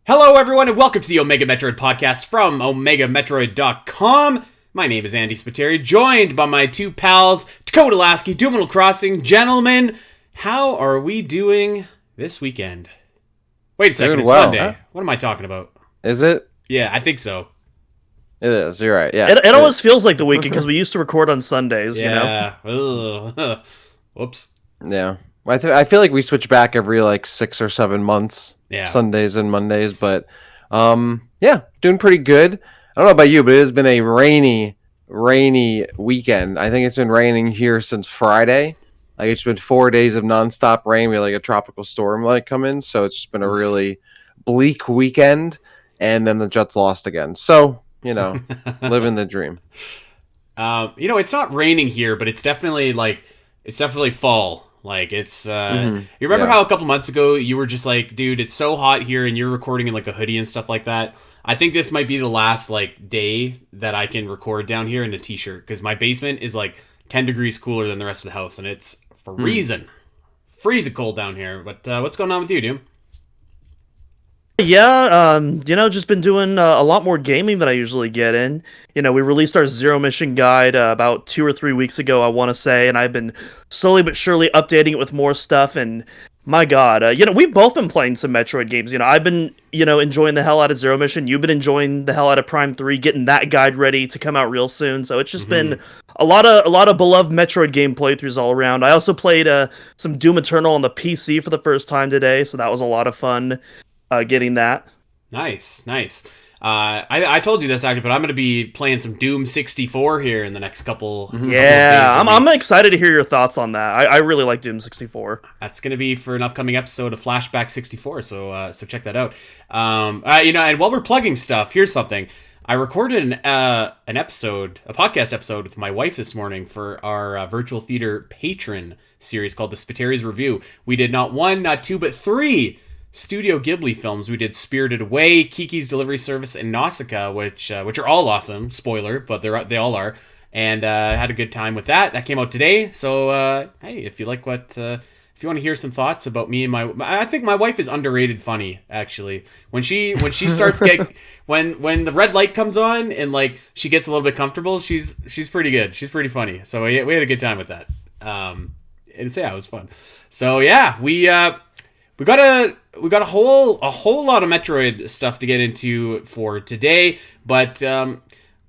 Hello, everyone, and welcome to the Omega Metroid podcast from OmegaMetroid.com. My name is Andy Spiteri, joined by my two pals, Dakota Lasky, Doom Crossing. Gentlemen, how are we doing this weekend? Wait a second, it's Monday. Huh? What am I talking about? Is it? Yeah, I think so. It is, you're right, yeah. It always feels like the weekend, because we used to record on Sundays, you know? Yeah. Whoops. Yeah. I feel like we switch back every, 6 or 7 months. Yeah. Sundays and Mondays, but, yeah, doing pretty good. I don't know about you, but it has been a rainy weekend. I think it's been raining here since Friday. It's been 4 days of nonstop rain. We had, a tropical storm, come in, so it's just been a really bleak weekend, and then the Jets lost again. So, living the dream. It's not raining here, but it's definitely fall. You remember how a couple months ago you were just like, dude, it's so hot here and you're recording in a hoodie and stuff like that. I think this might be the last day that I can record down here in a t-shirt, because my basement is 10 degrees cooler than the rest of the house, and it's freezing cold down here. But what's going on with you, Doom? Yeah, just been doing a lot more gaming than I usually get in. We released our Zero Mission Guide about 2 or 3 weeks ago, I want to say, and I've been slowly but surely updating it with more stuff, and my god, we've both been playing some Metroid games. I've been, enjoying the hell out of Zero Mission. You've been enjoying the hell out of Prime 3, getting that guide ready to come out real soon, so it's just been a lot of beloved Metroid game playthroughs all around. I also played some Doom Eternal on the PC for the first time today, so that was a lot of fun. Getting that. Nice. I told you this actually, but I'm going to be playing some Doom 64 here in the next couple. Yeah, I'm excited to hear your thoughts on that. I really like Doom 64. That's going to be for an upcoming episode of Flashback 64, so check that out. And while we're plugging stuff, here's something. I recorded an episode, a podcast episode with my wife this morning for our virtual theater patron series called The Spiteri's Review. We did not 1, not 2, but 3 Studio Ghibli films. We did Spirited Away, Kiki's Delivery Service, and Nausicaa, which are all awesome. Spoiler, but they all are. And had a good time with that. That came out today. So hey, if you like if you want to hear some thoughts about me and I think my wife is underrated funny, actually. When she starts when the red light comes on and she gets a little bit comfortable, she's pretty good. She's pretty funny. So we had a good time with that. And it was fun. So yeah, we got a whole lot of Metroid stuff to get into for today, but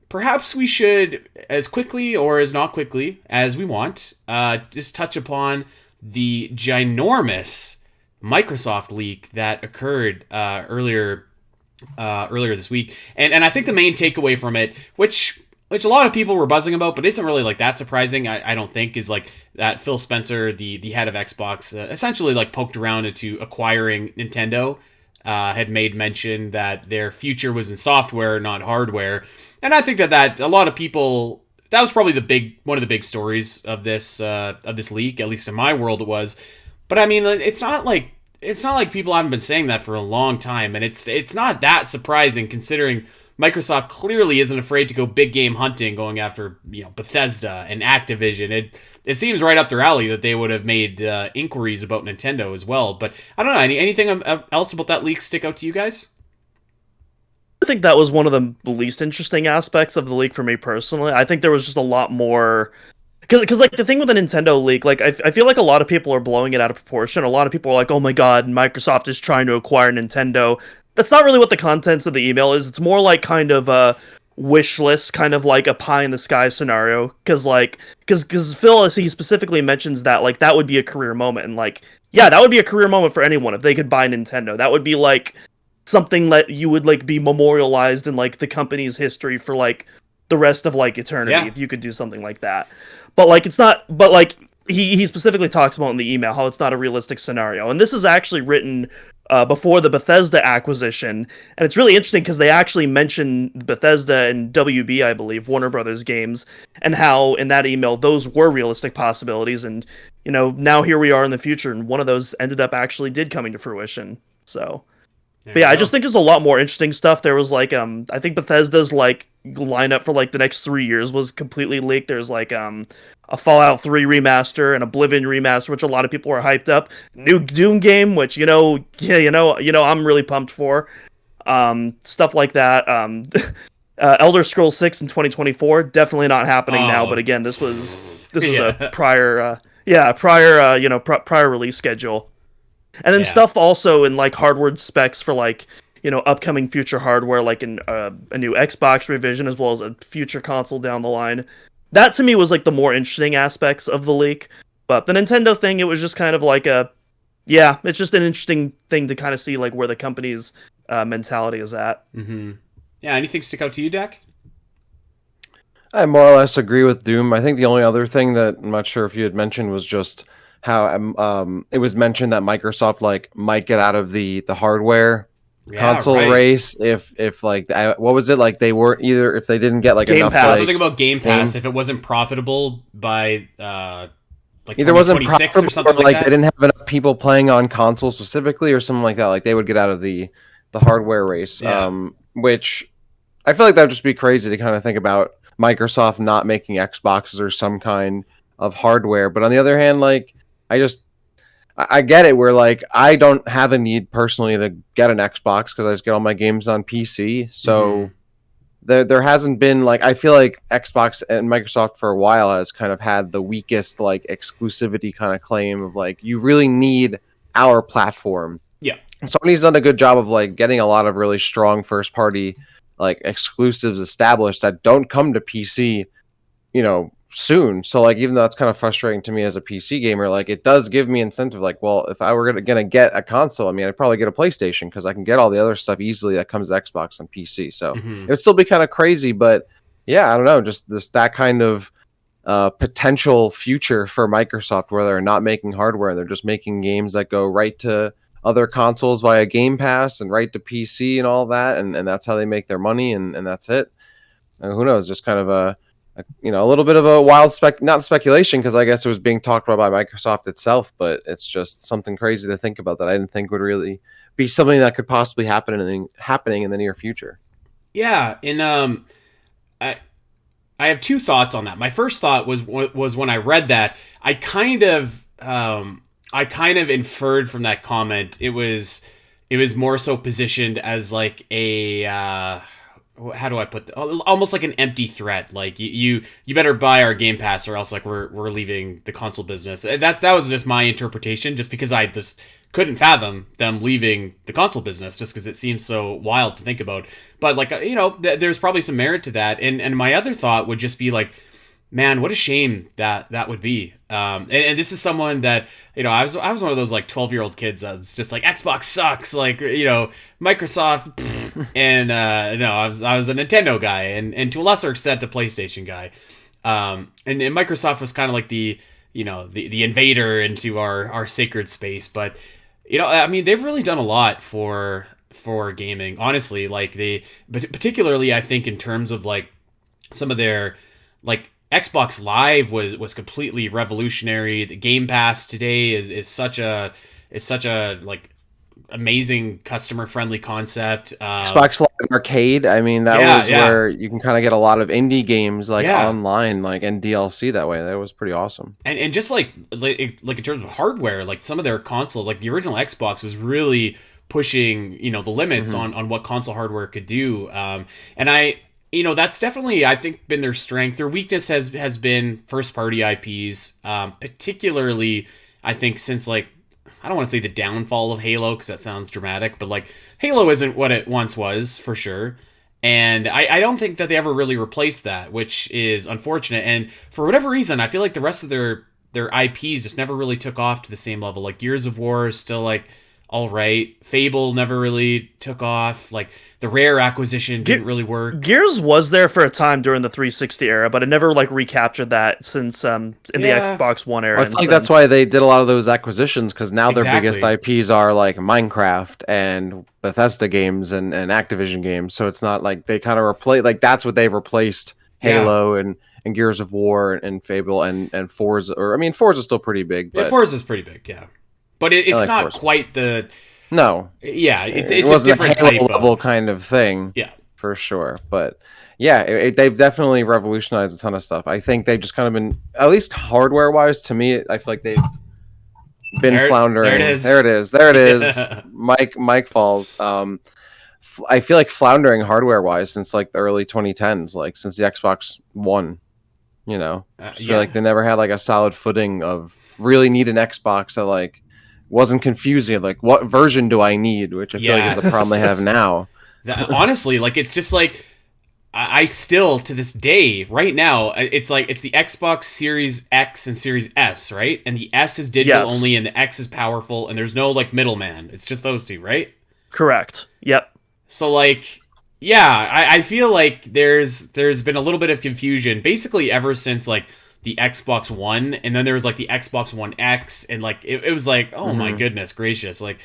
perhaps we should, as quickly or as not quickly as we want, just touch upon the ginormous Microsoft leak that occurred earlier this week, and I think the main takeaway from it, which a lot of people were buzzing about, but isn't really that surprising, I don't think, is that Phil Spencer, the head of Xbox, essentially poked around into acquiring Nintendo, had made mention that their future was in software, not hardware, and I think that a lot of people, that was probably one of the big stories of this leak, at least in my world it was. But I mean, it's not like people haven't been saying that for a long time, and it's not that surprising considering Microsoft clearly isn't afraid to go big game hunting, going after Bethesda and Activision. It seems right up their alley that they would have made inquiries about Nintendo as well. But I don't know, anything else about that leak stick out to you guys? I think that was one of the least interesting aspects of the leak for me personally. I think there was just a lot more. Because the thing with the Nintendo leak, I feel like a lot of people are blowing it out of proportion. A lot of people are like, oh my god, Microsoft is trying to acquire Nintendo. That's not really what the contents of the email is. It's more kind of a wish list, kind of a pie in the sky scenario. Because Phil, he specifically mentions that that would be a career moment, and yeah, that would be a career moment for anyone if they could buy Nintendo. That would be something that you would be memorialized in the company's history for the rest of eternity, if you could do something like that. But it's not. But he specifically talks about in the email how it's not a realistic scenario, and this is actually written before the Bethesda acquisition, and it's really interesting because they actually mention Bethesda and WB, I believe, Warner Brothers games, and how in that email those were realistic possibilities, and now here we are in the future, and one of those did coming to fruition. So. But yeah, I just think there's a lot more interesting stuff. There was I think Bethesda's lineup for the next 3 years was completely leaked. There's a Fallout 3 remaster, an Oblivion remaster, which a lot of people are hyped up. New Doom game, which I'm really pumped for. stuff like that. Elder Scrolls 6 in 2024, definitely not happening now. But again, this was a prior prior release schedule. And then stuff also in like hardware specs for like, upcoming future hardware, like in a new Xbox revision as well as a future console down the line. That to me was like the more interesting aspects of the leak. But the Nintendo thing, it was just kind of like it's just an interesting thing to kind of see like where the company's mentality is at. Mm-hmm. Yeah, anything stick out to you, Dak? I more or less agree with Doom. I think the only other thing that I'm not sure if you had mentioned was just how it was mentioned that Microsoft like might get out of the hardware console race if like what was it, like they weren't either, if they didn't get like Game enough Pass. like, Something about Game Pass if it wasn't profitable by like either wasn't profitable or something or like that. they didn't have enough people playing on console specifically or something like that, like they would get out of the hardware race. Which I feel like that would just be crazy to kind of think about Microsoft not making Xboxes or some kind of hardware. But on the other hand, like I get it where like I don't have a need personally to get an Xbox because I just get all my games on PC. So there hasn't been like, I feel like Xbox and Microsoft for a while has kind of had the weakest like exclusivity kind of claim of like, you really need our platform. Yeah. Sony's done a good job of like getting a lot of really strong first party like exclusives established that don't come to PC, soon. So like, even though that's kind of frustrating to me as a PC gamer, like it does give me incentive. Like, well, if I were gonna get a console, I mean, I'd probably get a PlayStation because I can get all the other stuff easily that comes to Xbox on PC. So it would still be kind of crazy, but yeah, I don't know, just that kind of potential future for Microsoft where they're not making hardware, they're just making games that go right to other consoles via Game Pass and right to PC and all that, and that's how they make their money, and that's it. Who knows? Just kind of a little bit of a wild not speculation, because I guess it was being talked about by Microsoft itself, but it's just something crazy to think about that I didn't think would really be something that could possibly happening in the near future. Yeah, and I have two thoughts on that. My first thought was when I read that, I kind of inferred from that comment it was more so positioned as like a how do I put almost like an empty threat, like you better buy our Game Pass or else like we're leaving the console business. That was just my interpretation, just because I just couldn't fathom them leaving the console business, just because it seems so wild to think about. But like there's probably some merit to that, and my other thought would just be like, man, what a shame that would be. And this is someone that, I was one of those like 12-year-old kids that's just like, Xbox sucks, like, Microsoft, pfft. And I was a Nintendo guy, and to a lesser extent a PlayStation guy. And Microsoft was kind of like the invader into our sacred space. But I mean, they've really done a lot for gaming, honestly. Like but particularly I think in terms of like some of their like Xbox Live was completely revolutionary. The Game Pass today is such a like amazing customer friendly concept. Xbox Live Arcade, I mean, that was where you can kind of get a lot of indie games like online, like, and DLC that way. That was pretty awesome. And just like in terms of hardware, like some of their console, like the original Xbox was really pushing the limits on what console hardware could do. And that's definitely, I think, been their strength. Their weakness has been first-party IPs, particularly, I think, since, like, I don't want to say the downfall of Halo, because that sounds dramatic, but, like, Halo isn't what it once was, for sure. And I don't think that they ever really replaced that, which is unfortunate. And for whatever reason, I feel like the rest of their IPs just never really took off to the same level. Like, Gears of War is still, like, all right. Fable never really took off. Like, the Rare acquisition didn't really work. Gears was there for a time during the 360 era, but it never like recaptured that since in the Xbox One era. I think that's why they did a lot of those acquisitions, because now their biggest IPs are like Minecraft and Bethesda games and Activision games. So it's not like they kind of replace, like that's what they've replaced Halo and Gears of War and Fable and Forza. Or I mean, Forza's still pretty big. But Forza's pretty big, yeah. But it's like not Forza. Quite the... No. Yeah, it's a different type level kind of thing. Yeah. For sure. But yeah, they've definitely revolutionized a ton of stuff. I think they've just kind of been, at least hardware-wise, to me, I feel like they've been floundering. There it is. There it is. Mike falls. I feel like floundering hardware wise since like the early 2010s, like since the Xbox One. You know, I feel like they never had like a solid footing of really need an Xbox that like wasn't confusing. Like, what version do I need? Which I feel like is the problem they have now. Honestly, like it's just like I still to this day right now it's like it's the Xbox Series X and Series S, right? And the S is digital only and the X is powerful and there's no like middleman. It's just those two, right? Correct. Yep. So like yeah, I feel like there's been a little bit of confusion basically ever since like the Xbox One, and then there was like the Xbox One X, and like it was like, oh my goodness gracious, like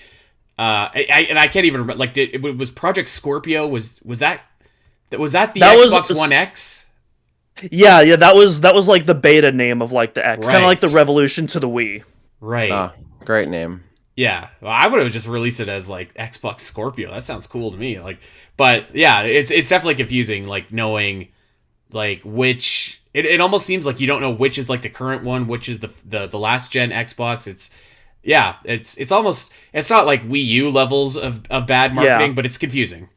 I can't even remember, like it was Project Scorpio, was that the Xbox One X? Yeah, that was like the beta name of like the X, right. Kind of like the Revolution to the Wii. Right. Great name. Yeah, well, I would have just released it as like Xbox Scorpio. That sounds cool to me. Like, but yeah, it's definitely confusing. Like knowing, like which it almost seems like you don't know which is like the current one, which is the last gen Xbox. It's almost, it's not like Wii U levels of bad marketing, but it's confusing.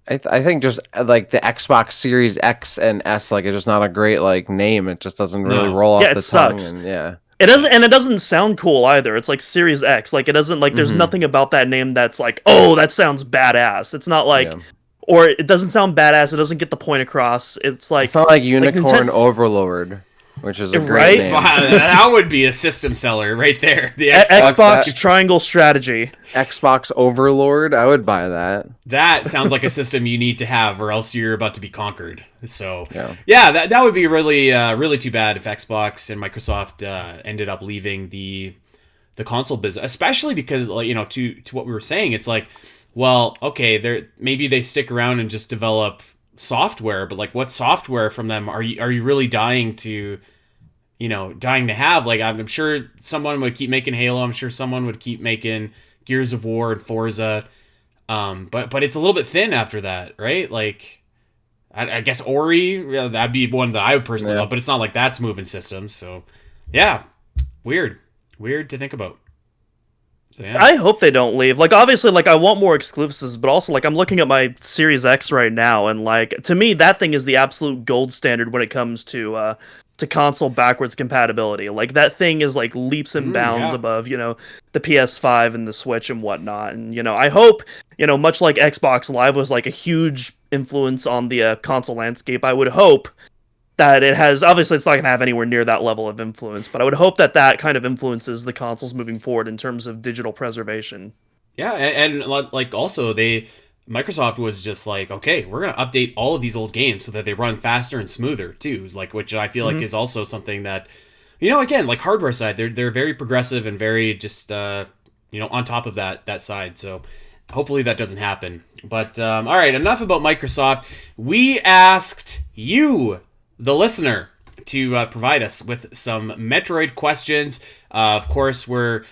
I think just like the Xbox Series X and S, like it's just not a great like name. It just doesn't really roll off the tongue. Sucks. And, It doesn't, and it doesn't sound cool either. It's like Series X. Like it doesn't, like there's nothing about that name that's like, oh, that sounds badass. It's not like, or it doesn't sound badass. It doesn't get the point across. It's like, it's not like Unicorn Overlord, which is a great name. Wow, that would be a system seller right there. The Xbox Triangle Strategy. Xbox Overlord, I would buy that. That sounds like a system you need to have, or else you're about to be conquered. So yeah, that would be really really too bad if Xbox and Microsoft ended up leaving the console business, especially because, like, you know, to what we were saying, it's like, well, okay, maybe they stick around and just develop software, but like, what software from them are you really dying to have? Like, I'm sure someone would keep making Halo. I'm sure someone would keep making Gears of War and Forza. But it's a little bit thin after that, right? Like, I guess Ori, that'd be one that I would personally love, but it's not like that's moving systems. So yeah, weird to think about. So, yeah. I hope they don't leave. Like, obviously, like, I want more exclusives, but also, like, I'm looking at my Series X right now, and, like, to me, that thing is the absolute gold standard when it comes to console backwards compatibility. Like, that thing is, like, leaps and bounds above, you know, the PS5 and the Switch and whatnot. And, you know, I hope, you know, much like Xbox Live was, like, a huge influence on the console landscape, I would hope that it has, obviously it's not going to have anywhere near that level of influence, but I would hope that kind of influences the consoles moving forward in terms of digital preservation. Yeah, and like also Microsoft was just like, okay, we're going to update all of these old games so that they run faster and smoother too, like, which I feel like is also something that, you know, again, like hardware side, they're very progressive and very just on top of that side. So hopefully that doesn't happen. But all right, enough about Microsoft. We asked you, the listener, to provide us with some Metroid questions. Of course, we're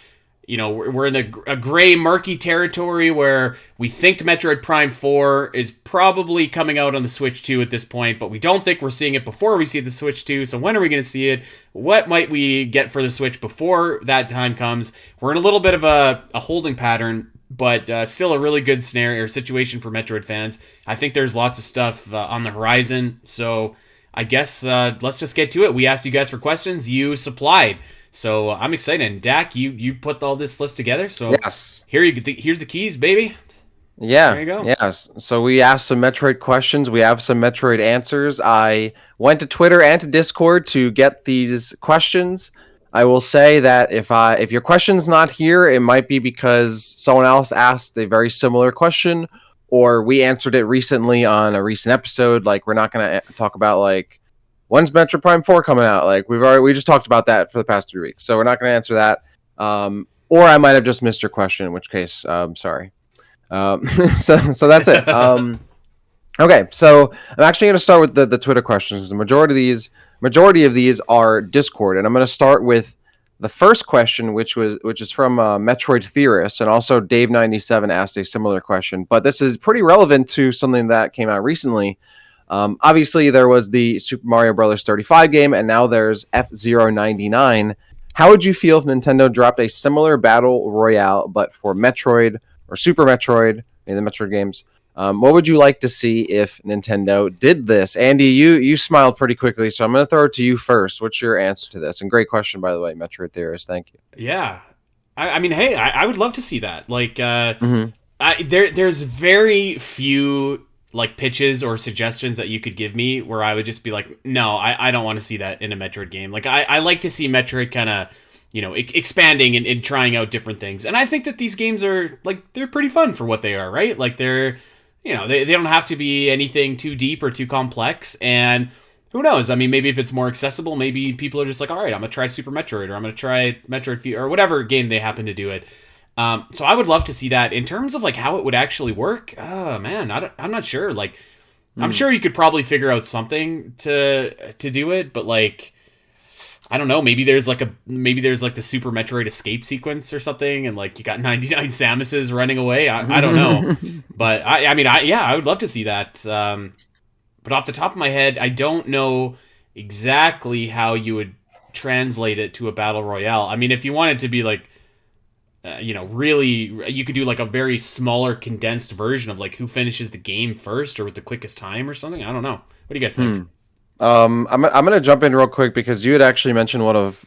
in a gray, murky territory where we think Metroid Prime 4 is probably coming out on the Switch 2 at this point, but we don't think we're seeing it before we see the Switch 2. So when are we going to see it? What might we get for the Switch before that time comes? We're in a little bit of a holding pattern, but still a really good scenario or situation for Metroid fans. I think there's lots of stuff on the horizon, so I guess let's just get to it. We asked you guys for questions. You supplied. So I'm excited. And Dak, you put all this list together. So yes, here's the keys, baby. Yeah. There you go. Yes. So we asked some Metroid questions. We have some Metroid answers. I went to Twitter and to Discord to get these questions. I will say that if your question's not here, it might be because someone else asked a very similar question, or we answered it recently on a recent episode. Like, we're not going to talk about, like, when's Metroid Prime 4 coming out? Like, we just talked about that for the past 3 weeks. So we're not going to answer that. Or I might have just missed your question, in which case, sorry. So that's it. Okay, so I'm actually going to start with the Twitter questions. The majority of these are Discord, and I'm going to start with the first question, which is from Metroid Theorist, and also Dave97 asked a similar question, but this is pretty relevant to something that came out recently. Obviously, there was the Super Mario Bros. 35 game, and now there's F-099. How would you feel if Nintendo dropped a similar battle royale, but for Metroid or Super Metroid, any of the Metroid games, What would you like to see if Nintendo did this? Andy, you smiled pretty quickly, so I'm going to throw it to you first. What's your answer to this? And great question, by the way, Metroid Theorist. Thank you. Yeah. I mean, hey, I would love to see that. Like, Mm-hmm. there's very few like pitches or suggestions that you could give me where I would just be like, no, I don't want to see that in a Metroid game. Like, I like to see Metroid kind of, expanding and trying out different things. And I think that these games are like, they're pretty fun for what they are, right? Like, they're, they don't have to be anything too deep or too complex. And who knows? I mean, maybe if it's more accessible, maybe people are just like, all right, I'm gonna try Super Metroid, or I'm gonna try Metroid or whatever game they happen to do it. So I would love to see that. In terms of like how it would actually work, oh man, I'm not sure. Like, I'm sure you could probably figure out something to do it, but like, I don't know. Maybe there's like the Super Metroid escape sequence or something, and like you got 99 Samuses running away. I don't know, but I would love to see that. But off the top of my head, I don't know exactly how you would translate it to a battle royale. I mean, if you wanted to be like, really, you could do like a very smaller, condensed version of like who finishes the game first or with the quickest time or something. I don't know. What do you guys think? I'm gonna jump in real quick because you had actually mentioned one of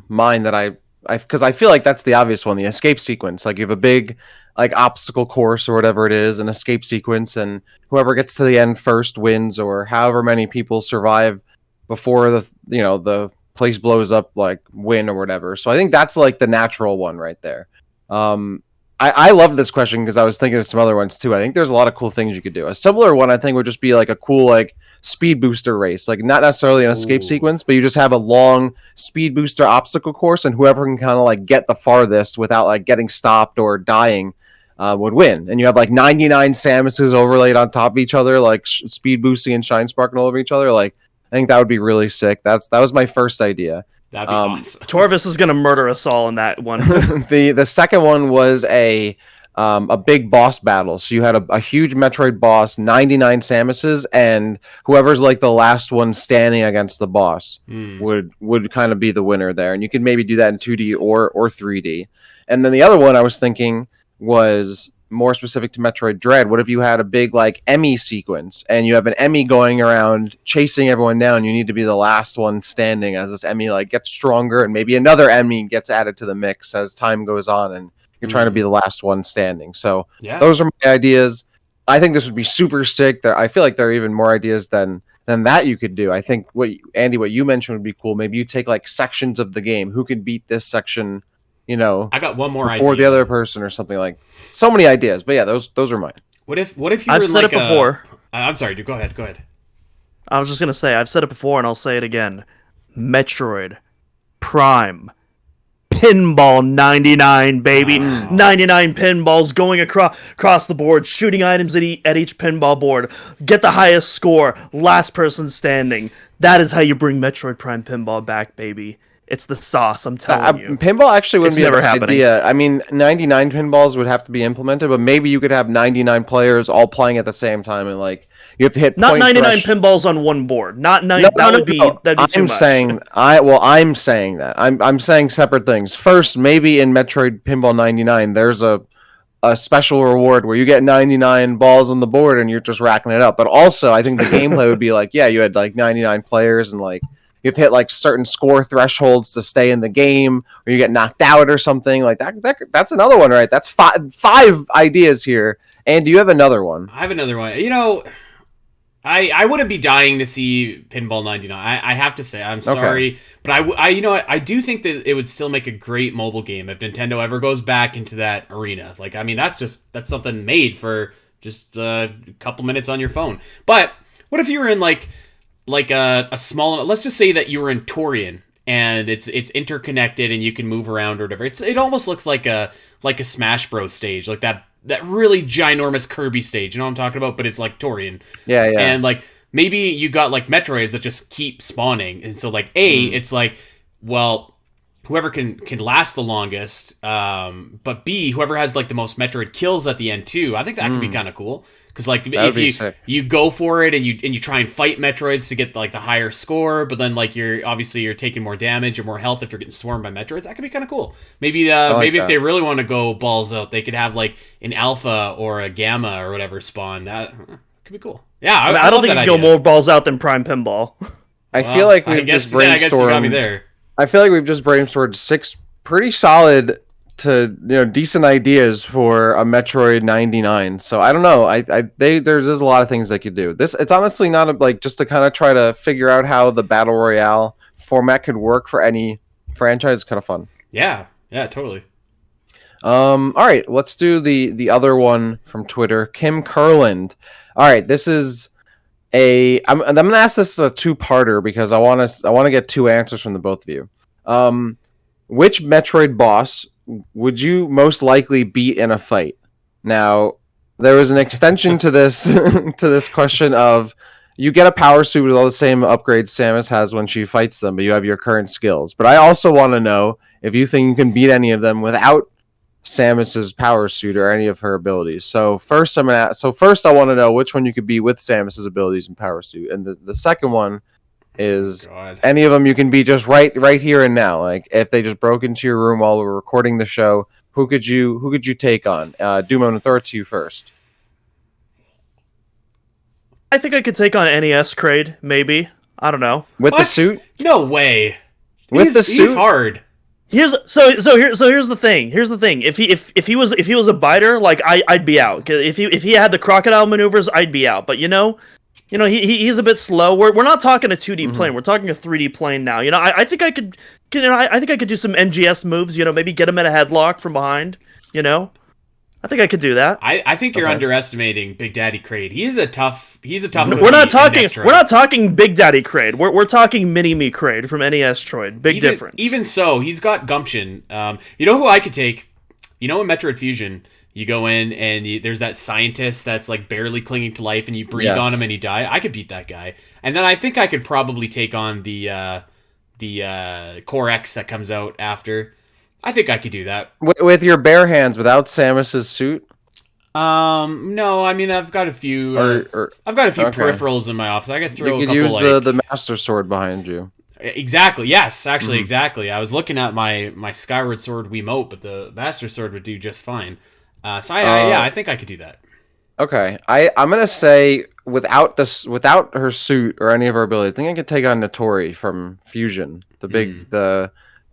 mine that because I feel like that's the obvious one, the escape sequence. Like you have a big like obstacle course or whatever it is, an escape sequence, and whoever gets to the end first wins, or however many people survive before the place blows up, like win or whatever. So I think that's like the natural one right there. I love this question because I was thinking of some other ones too. I think there's a lot of cool things you could do. A similar one I think would just be like a cool like speed booster race, like not necessarily an escape sequence, but you just have a long speed booster obstacle course, and whoever can kind of like get the farthest without like getting stopped or dying would win. And you have like 99 Samuses overlaid on top of each other, like speed boosting and shine sparking all over each other. Like I think that would be really sick. That was my first idea. That'd be awesome. Torvis is gonna murder us all in that one. The second one was a big boss battle. So you had a huge Metroid boss, 99 Samuses, and whoever's like the last one standing against the boss would kind of be the winner there. And you could maybe do that in 2D or 3D. And then the other one I was thinking was more specific to Metroid Dread. What if you had a big like Emmy sequence, and you have an Emmy going around chasing everyone down? You need to be the last one standing as this Emmy like gets stronger, and maybe another Emmy gets added to the mix as time goes on, and you're trying to be the last one standing. So those are my ideas. I think this would be super sick. I feel like there are even more ideas than that you could do. I think what you mentioned would be cool. Maybe you take like sections of the game. Who can beat this section? I got one more before idea. the other person or something. Like so many ideas. But yeah, those are mine. What if you I've were said like it before. I'm sorry, dude. Go ahead. I was just gonna say I've said it before and I'll say it again. Metroid Prime Pinball 99, baby. 99 pinballs going across the board, shooting items at each pinball board. Get the highest score, last person standing. That is how you bring Metroid Prime Pinball back, baby. It's the sauce, I'm telling you. Pinball actually wouldn't It's be never a bad happening. idea. I mean, 99 pinballs would have to be implemented, but maybe you could have 99 players all playing at the same time, and like you have to hit Not point 99 pinballs on one board. Not 9. That'd be I'm too much. I'm saying that. I'm saying separate things. First, maybe in Metroid Pinball 99, there's a special reward where you get 99 balls on the board and you're just racking it up. But also, I think the gameplay would be like, you had like 99 players and like you have to hit like certain score thresholds to stay in the game, or you get knocked out or something like that. That's another one, right? That's five ideas here. And do you have another one? I have another one. I wouldn't be dying to see Pinball 99. I have to say, I'm sorry, but I do think that it would still make a great mobile game if Nintendo ever goes back into that arena. Like, I mean, that's something made for just a couple minutes on your phone. But what if you were in like a small, let's just say that you were in Torian and it's interconnected and you can move around or whatever. It almost looks like a Smash Bros stage, like that really ginormous Kirby stage, you know what I'm talking about? But it's like Torian. Yeah. And like maybe you got like Metroids that just keep spawning. And so like it's like, well, whoever can last the longest, but B, whoever has like the most Metroid kills at the end too. I think that could be kind of cool because like if you go for it and you try and fight Metroids to get like the higher score, but then like you're taking more damage or more health if you're getting swarmed by Metroids. That could be kind of cool. Maybe maybe if they really want to go balls out, they could have like an alpha or a gamma or whatever spawn. That could be cool. Yeah, I don't think you can go more balls out than Prime Pinball. I feel like we've just brainstormed. I guess you got me there. I feel like we've just brainstormed 6 pretty solid to decent ideas for a Metroid 99. So I don't know. There's a lot of things they could do. It's honestly not like just to kind of try to figure out how the battle royale format could work for any franchise. It's kind of fun. Yeah, totally. All right, let's do the other one from Twitter, Kim Kurland. All right, this is I'm gonna ask this a 2-parter because I want to get 2 answers from the both of you. Which Metroid boss would you most likely beat in a fight? Now, there was an extension to this to this question of you get a power suit with all the same upgrades Samus has when she fights them, but you have your current skills. But I also want to know if you think you can beat any of them without Samus's power suit or any of her abilities. So first I want to know which one you could beat with Samus's abilities and power suit, and the second one is any of them you can be just right here and now. Like if they just broke into your room while we were recording the show, who could you take on? Doom, I'm gonna throw it to you first. I think I could take on NES Kraid, maybe. I don't know. With the suit? No way. With the suit? He's hard. Here's the thing. Here's the thing. If he was a biter, like I'd be out. If he had the crocodile maneuvers, I'd be out. But he's a bit slow. We're not talking a 2D plane. We're talking a 3D plane now. I think I could do some NGS moves. Maybe get him in a headlock from behind. I think I could do that. I think you're underestimating Big Daddy Kraid. He's a tough. We're not talking Big Daddy Kraid. We're talking Mini Me Kraid from NES Troid. Big difference. Even so, he's got gumption. You know who I could take? In Metroid Fusion, you go in and there's that scientist that's like barely clinging to life, and you breathe on him and he die. I could beat that guy, and then I think I could probably take on the Core X that comes out after. I think I could do that with your bare hands without Samus's suit. No, I mean I've got a few. I've got a few peripherals in my office. I could throw. You could use the Master Sword behind you. Exactly. Yes, actually, exactly. I was looking at my Skyward Sword Wiimote, but the Master Sword would do just fine. I think I could do that. Okay, I'm gonna say without her suit or any of her abilities, I think I could take on Notori from Fusion,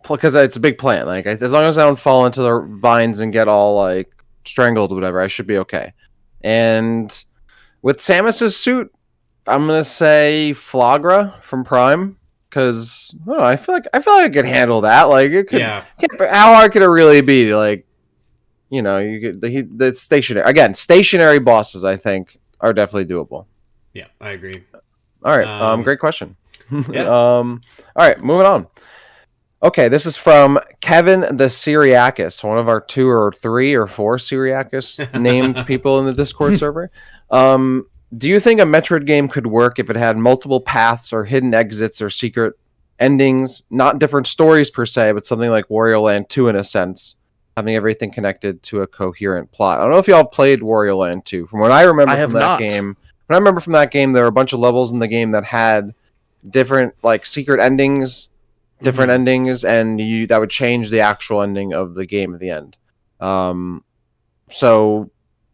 because it's a big plant. Like as long as I don't fall into the vines and get all like strangled or whatever, I should be okay. And with Samus's suit, I'm gonna say Flagra from Prime because I feel like I could handle that. Like it could. Yeah. How hard could it really be? Like you could the stationary bosses. I think are definitely doable. Yeah, I agree. All right. Great question. Yeah. All right. Moving on. Okay, this is from Kevin the Syriakis, one of our 2 or 3 or 4 Syriakis named people in the Discord server. Do you think a Metroid game could work if it had multiple paths or hidden exits or secret endings? Not different stories per se, but something like Wario Land 2 in a sense, having everything connected to a coherent plot. I don't know if y'all played Wario Land 2. From what I remember from that game, there were a bunch of levels in the game that had different like secret endings. Different endings, and that would change the actual ending of the game at the end. So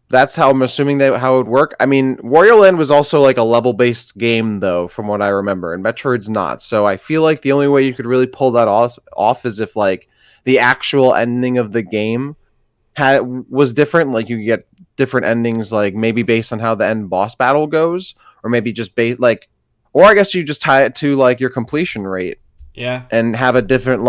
that's how I'm assuming how it would work. I mean, Wario Land was also like a level-based game, though, from what I remember, and Metroid's not. So I feel like the only way you could really pull that off is if like the actual ending of the game was different. Like you get different endings, like maybe based on how the end boss battle goes, or maybe just or I guess you just tie it to like your completion rate. Yeah. And have a different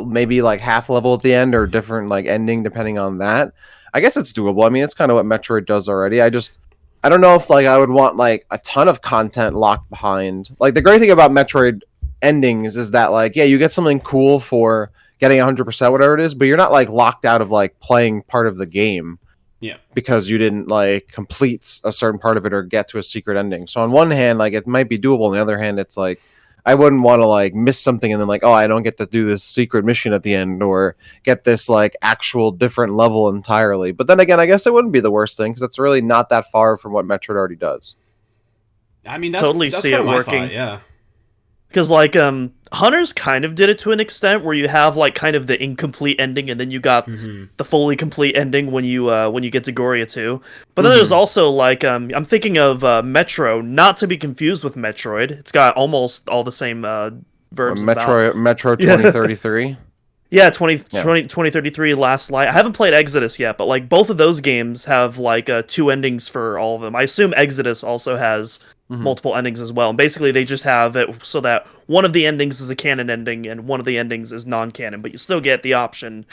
maybe half level at the end or different ending depending on that. I guess it's doable. I mean, it's kind of what Metroid does already. I don't know if I would want a ton of content locked behind. Like the great thing about Metroid endings is that you get something cool for getting 100% whatever it is, but you're not locked out of playing part of the game. Yeah. Because you didn't complete a certain part of it or get to a secret ending. So on one hand, it might be doable. On the other hand, it's I wouldn't want to like miss something and then like, oh, I don't get to do this secret mission at the end or get this like actual different level entirely. But then again, I guess it wouldn't be the worst thing because it's really not that far from what Metroid already does. I mean, that's Totally that's see kind it of my working. thought. Yeah. Because like Hunters kind of did it to an extent where you have like kind of the incomplete ending and then you got Mm-hmm. the fully complete ending when you get to Goria 2. But then there's Mhm. also like I'm thinking of Metro, not to be confused with Metroid. It's got almost all the same verbs and vowels. Metro Yeah. 2033. Yeah, Yeah. 2033 Last Light. I haven't played Exodus yet, but like both of those games have like two endings for all of them. I assume Exodus also has Mhm. multiple endings as well. And basically they just have it so that one of the endings is a canon ending and one of the endings is non-canon, but you still get the option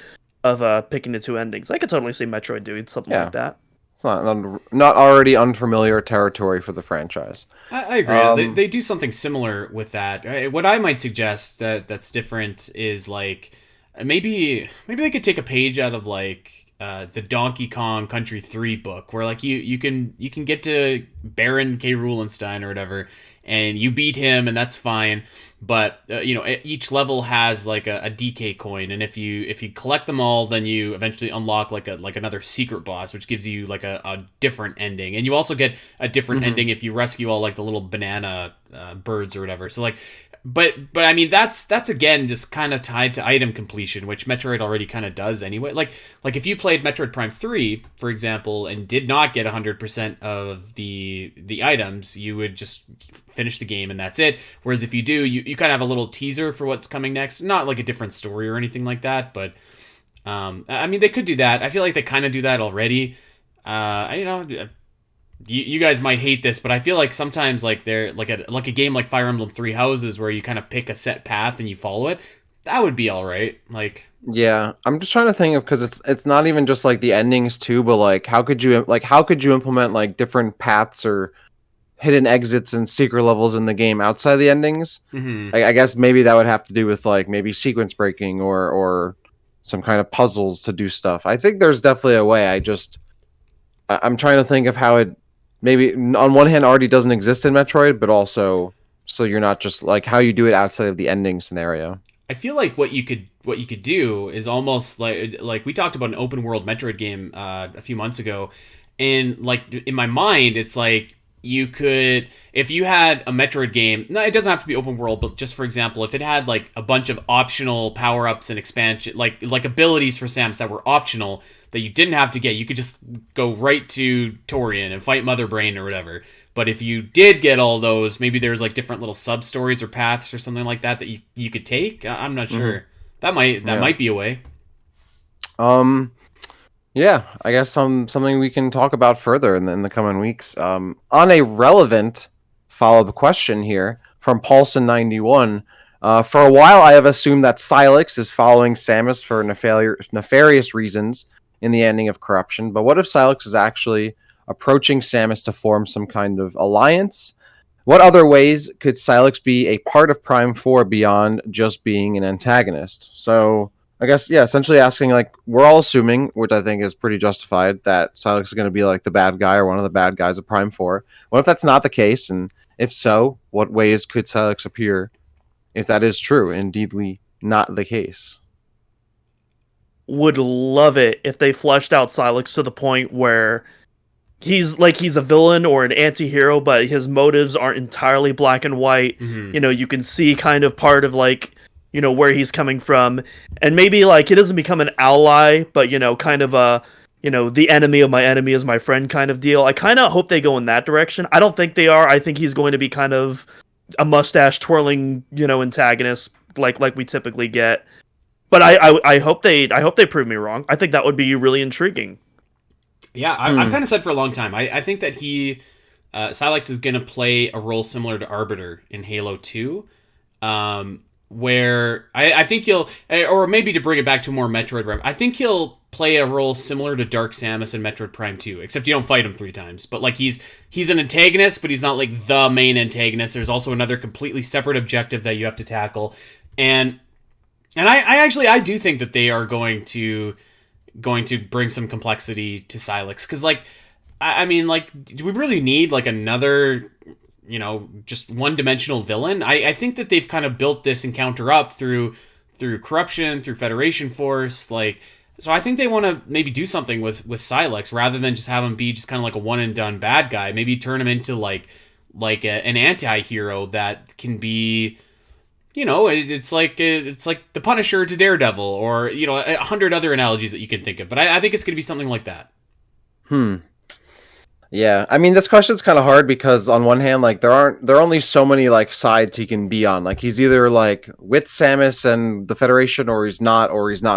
of picking the two endings. I could totally see Metroid doing something Yeah. like that. It's not already unfamiliar territory for the franchise. I agree. They do something similar with that. What I might suggest that's different is like maybe they could take a page out of like the Donkey Kong Country 3 book where like you can get to Baron K. Rulenstein or whatever and you beat him and that's fine, but each level has like a DK coin, and if you collect them all, then you eventually unlock like another secret boss, which gives you like a different ending, and you also get a different ending if you rescue all like the little banana birds or whatever. So like but I mean that's again just kind of tied to item completion, which Metroid already kind of does anyway. Like if you played Metroid Prime 3, for example, and did not get 100% of the items, you would just finish the game and that's it. Whereas if you do, you kind of have a little teaser for what's coming next. Not like a different story or anything like that, but I mean they could do that. I feel like they kind of do that already. You guys might hate this, but I feel like sometimes like they're like a game like Fire Emblem Three Houses where you kind of pick a set path and you follow it. That would be all right. Like Yeah, I'm just trying to think of because it's not even just like the endings too, but like how could you implement like different paths or hidden exits and secret levels in the game outside the endings? mhm. I guess maybe that would have to do with like maybe sequence breaking or some kind of puzzles to do stuff. I think there's definitely a way. I'm trying to think of how it maybe on one hand already doesn't exist in Metroid, but also so you're not just like how you do it outside of the ending scenario. I feel like what you could do is almost like we talked about an open world Metroid game a few months ago, and like in my mind, it's like you could, if you had a Metroid game. No, it doesn't have to be open world, but just for example, if it had like a bunch of optional power ups and expansion, like abilities for Samus that were optional that you didn't have to get, you could just go right to Torian and fight Mother Brain or whatever. But if you did get all those, maybe there's like different little sub stories or paths or something like that you could take. I'm not sure. That might be a way. Um, yeah, I guess something we can talk about further in the coming weeks. On a relevant follow-up question here from Paulson91, for a while I have assumed that Sylux is following Samus for nefarious reasons in the ending of Corruption, but what if Sylux is actually approaching Samus to form some kind of alliance? What other ways could Sylux be a part of Prime 4 beyond just being an antagonist? So I guess, yeah, essentially asking, like, we're all assuming, which I think is pretty justified, that Sylux is going to be, like, the bad guy or one of the bad guys of Prime 4. What if that's not the case? And if so, what ways could Sylux appear if that is true, indeedly not the case? Would love it if they fleshed out Sylux to the point where he's a villain or an anti-hero, but his motives aren't entirely black and white. Hmm. You can see kind of part of like, where he's coming from. And maybe like he doesn't become an ally, but kind of a the enemy of my enemy is my friend kind of deal. I kind of hope they go in that direction. I don't think they are. I think he's going to be kind of a mustache twirling, antagonist like we typically get. But I hope they prove me wrong. I think that would be really intriguing. Yeah, I've kind of said for a long time. I think that Sylux is going to play a role similar to Arbiter in Halo 2, where I think he'll, or maybe to bring it back to more Metroid, I think he'll play a role similar to Dark Samus in Metroid Prime 2, except you don't fight him 3 times. But like he's an antagonist, but he's not like the main antagonist. There's also another completely separate objective that you have to tackle, and I do think that they are going to bring some complexity to Sylux, because like I mean, like, do we really need like another just one-dimensional villain. I think that they've kind of built this encounter up through corruption, through Federation Force, like. So I think they want to maybe do something with Sylux rather than just have him be just kind of like a one and done bad guy. Maybe turn him into an anti-hero that can be, it's like the Punisher to Daredevil, or 100 other analogies that you can think of. But I think it's going to be something like that. Yeah, I mean, this question's kind of hard because on one hand, like there are only so many like sides he can be on. Like he's either like with Samus and the Federation, or he's not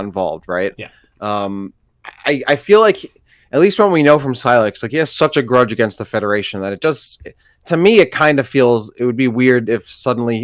involved, right? Yeah. I feel like at least when we know from Sylux, like he has such a grudge against the Federation that it just, to me, it kind of feels it would be weird if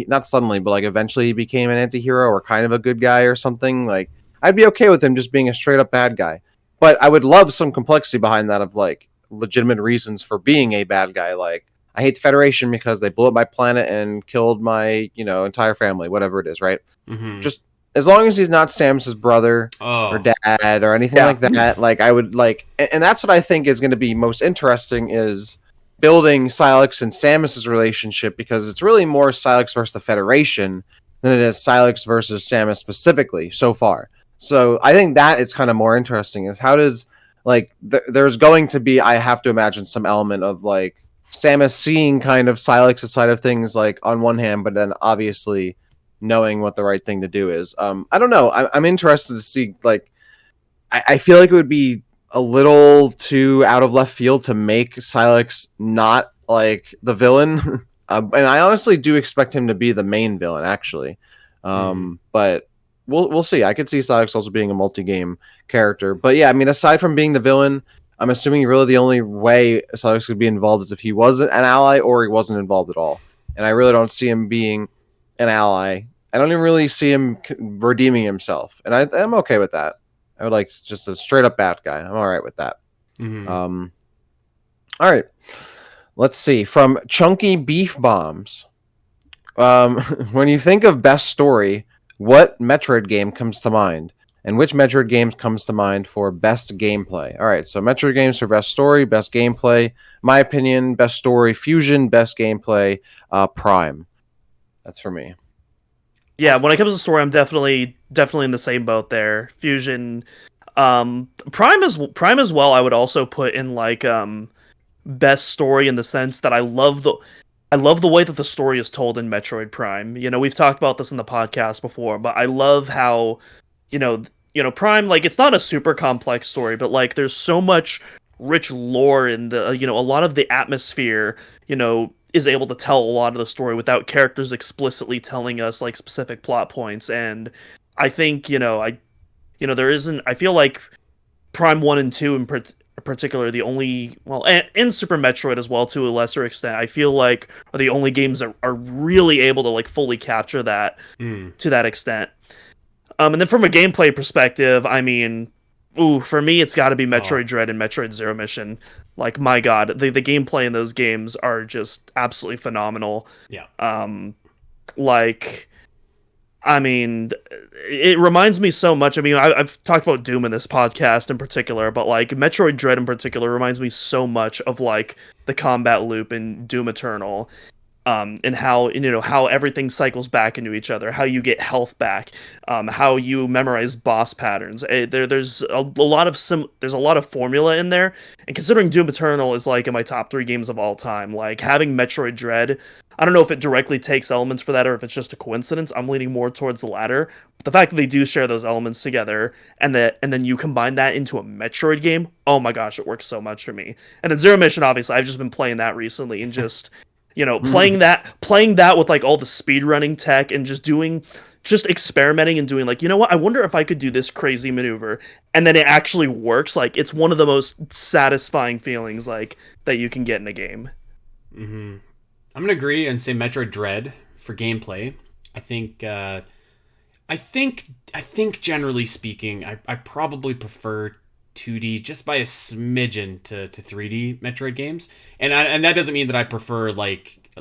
not suddenly, but like eventually he became an anti-hero or kind of a good guy or something. Like I'd be okay with him just being a straight up bad guy, but I would love some complexity behind that of like legitimate reasons for being a bad guy. Like I hate the Federation because they blew up my planet and killed my entire family, whatever it is, right? Mm-hmm. Just as long as he's not Samus's brother or dad or anything like that, like I would like, and that's what I think is going to be most interesting, is building Sylux and Samus's relationship, because it's really more Sylux versus the Federation than it is Sylux versus Samus specifically so far. So I think that is kind of more interesting, is how does like there's going to be, I have to imagine, some element of like Samus seeing kind of Sylux's side of things, like on one hand, but then obviously knowing what the right thing to do is. I don't know. I'm interested to see, like, I feel like it would be a little too out of left field to make Sylux not like the villain. And I honestly do expect him to be the main villain, actually. But we'll see. I could see Sylux also being a multi-game character. But yeah, I mean, aside from being the villain, I'm assuming really the only way Sylux could be involved is if he wasn't an ally or he wasn't involved at all. And I really don't see him being an ally. I don't even really see him redeeming himself. And I'm okay with that. I would like just a straight up bad guy. I'm all right with that. All right. Let's see. From Chunky Beef Bombs. When you think of best story, what Metroid game comes to mind? And which Metroid game comes to mind for best gameplay? All right, so Metroid games for best story, best gameplay. My opinion, best story, Fusion, best gameplay, Prime. That's for me. Yeah, when it comes to story, I'm definitely in the same boat there. Fusion, Prime as well. I would also put in like best story, in the sense that I love the way that the story is told in Metroid Prime. We've talked about this in the podcast before, but I love how Prime, like, it's not a super complex story, but like there's so much rich lore in the a lot of the atmosphere is able to tell a lot of the story without characters explicitly telling us like specific plot points. And I think there isn't, I feel like Prime 1 and 2 in particular, the only, well, and Super Metroid as well to a lesser extent, I feel like are the only games that are really able to like fully capture that to that extent. And then from a gameplay perspective, I mean, for me, it's got to be Metroid Dread and Metroid Zero Mission. Like, my God, the gameplay in those games are just absolutely phenomenal. Yeah. I mean, it reminds me so much. I mean, I've talked about Doom in this podcast in particular, but like Metroid Dread in particular reminds me so much of like the combat loop in Doom Eternal. And how how everything cycles back into each other, how you get health back, how you memorize boss patterns. There's a lot of formula in there. And considering Doom Eternal is like in my top 3 games of all time, like having Metroid Dread, I don't know if it directly takes elements for that or if it's just a coincidence. I'm leaning more towards the latter. But the fact that they do share those elements together, and then you combine that into a Metroid game, oh my gosh, it works so much for me. And then Zero Mission, obviously, I've just been playing that recently and just playing that with like all the speedrunning tech and just experimenting and doing like, what, I wonder if I could do this crazy maneuver, and then it actually works. Like, it's one of the most satisfying feelings like that you can get in a game. I'm gonna agree and say Metroid Dread for gameplay. I think generally speaking, I probably prefer 2D just by a smidgen to 3D Metroid games, and that doesn't mean that I prefer like I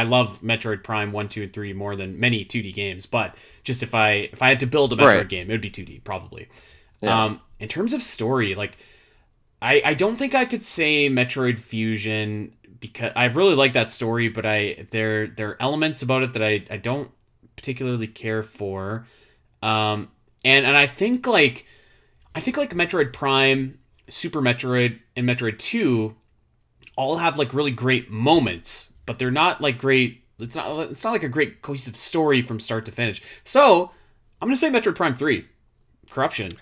love Metroid Prime 1, 2, and 3 more than many 2D games, but just if I had to build a Metroid game, it would be 2D probably. Yeah. In terms of story, like I don't think I could say Metroid Fusion because I really like that story, but there are elements about it that I don't particularly care for. And I think like Metroid Prime, Super Metroid, and Metroid 2 all have like really great moments, but they're not like great. It's not like a great cohesive story from start to finish. So I'm gonna say Metroid Prime 3, Corruption,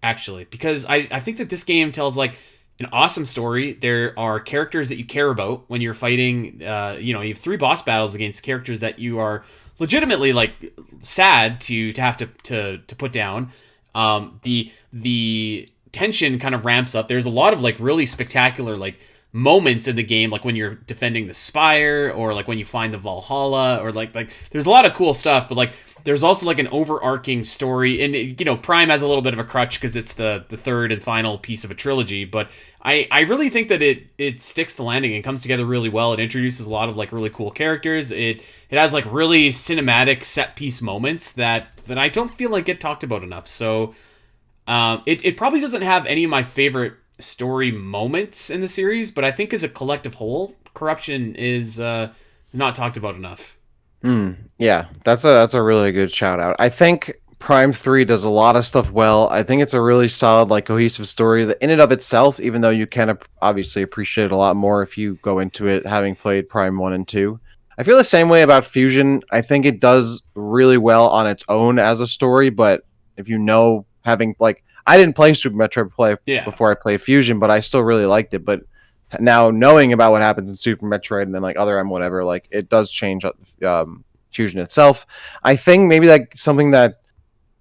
actually, because I think that this game tells like an awesome story. There are characters that you care about when you're fighting. You have 3 boss battles against characters that you are legitimately like sad to have to put down. The tension kind of ramps up. There's a lot of like really spectacular like moments in the game, like when you're defending the Spire, or like when you find the Valhalla, or like there's a lot of cool stuff, but like there's also like an overarching story. And Prime has a little bit of a crutch because it's the third and final piece of a trilogy, but I really think that it sticks the landing and comes together really well. It introduces a lot of like really cool characters. It has like really cinematic set piece moments that I don't feel like get talked about enough. So it probably doesn't have any of my favorite story moments in the series, but I think as a collective whole, Corruption is not talked about enough. Yeah, that's a really good shout out. I think Prime 3 does a lot of stuff well. I think it's a really solid, like, cohesive story that in and of itself, even though you can obviously appreciate it a lot more if you go into it having played Prime 1 and 2. I feel the same way about Fusion. I think it does really well on its own as a story, but if having, like, I didn't play Super Metroid before I played Fusion, but I still really liked it. But now knowing about what happens in Super Metroid and then like Other M, whatever, like it does change Fusion itself. I think maybe like something that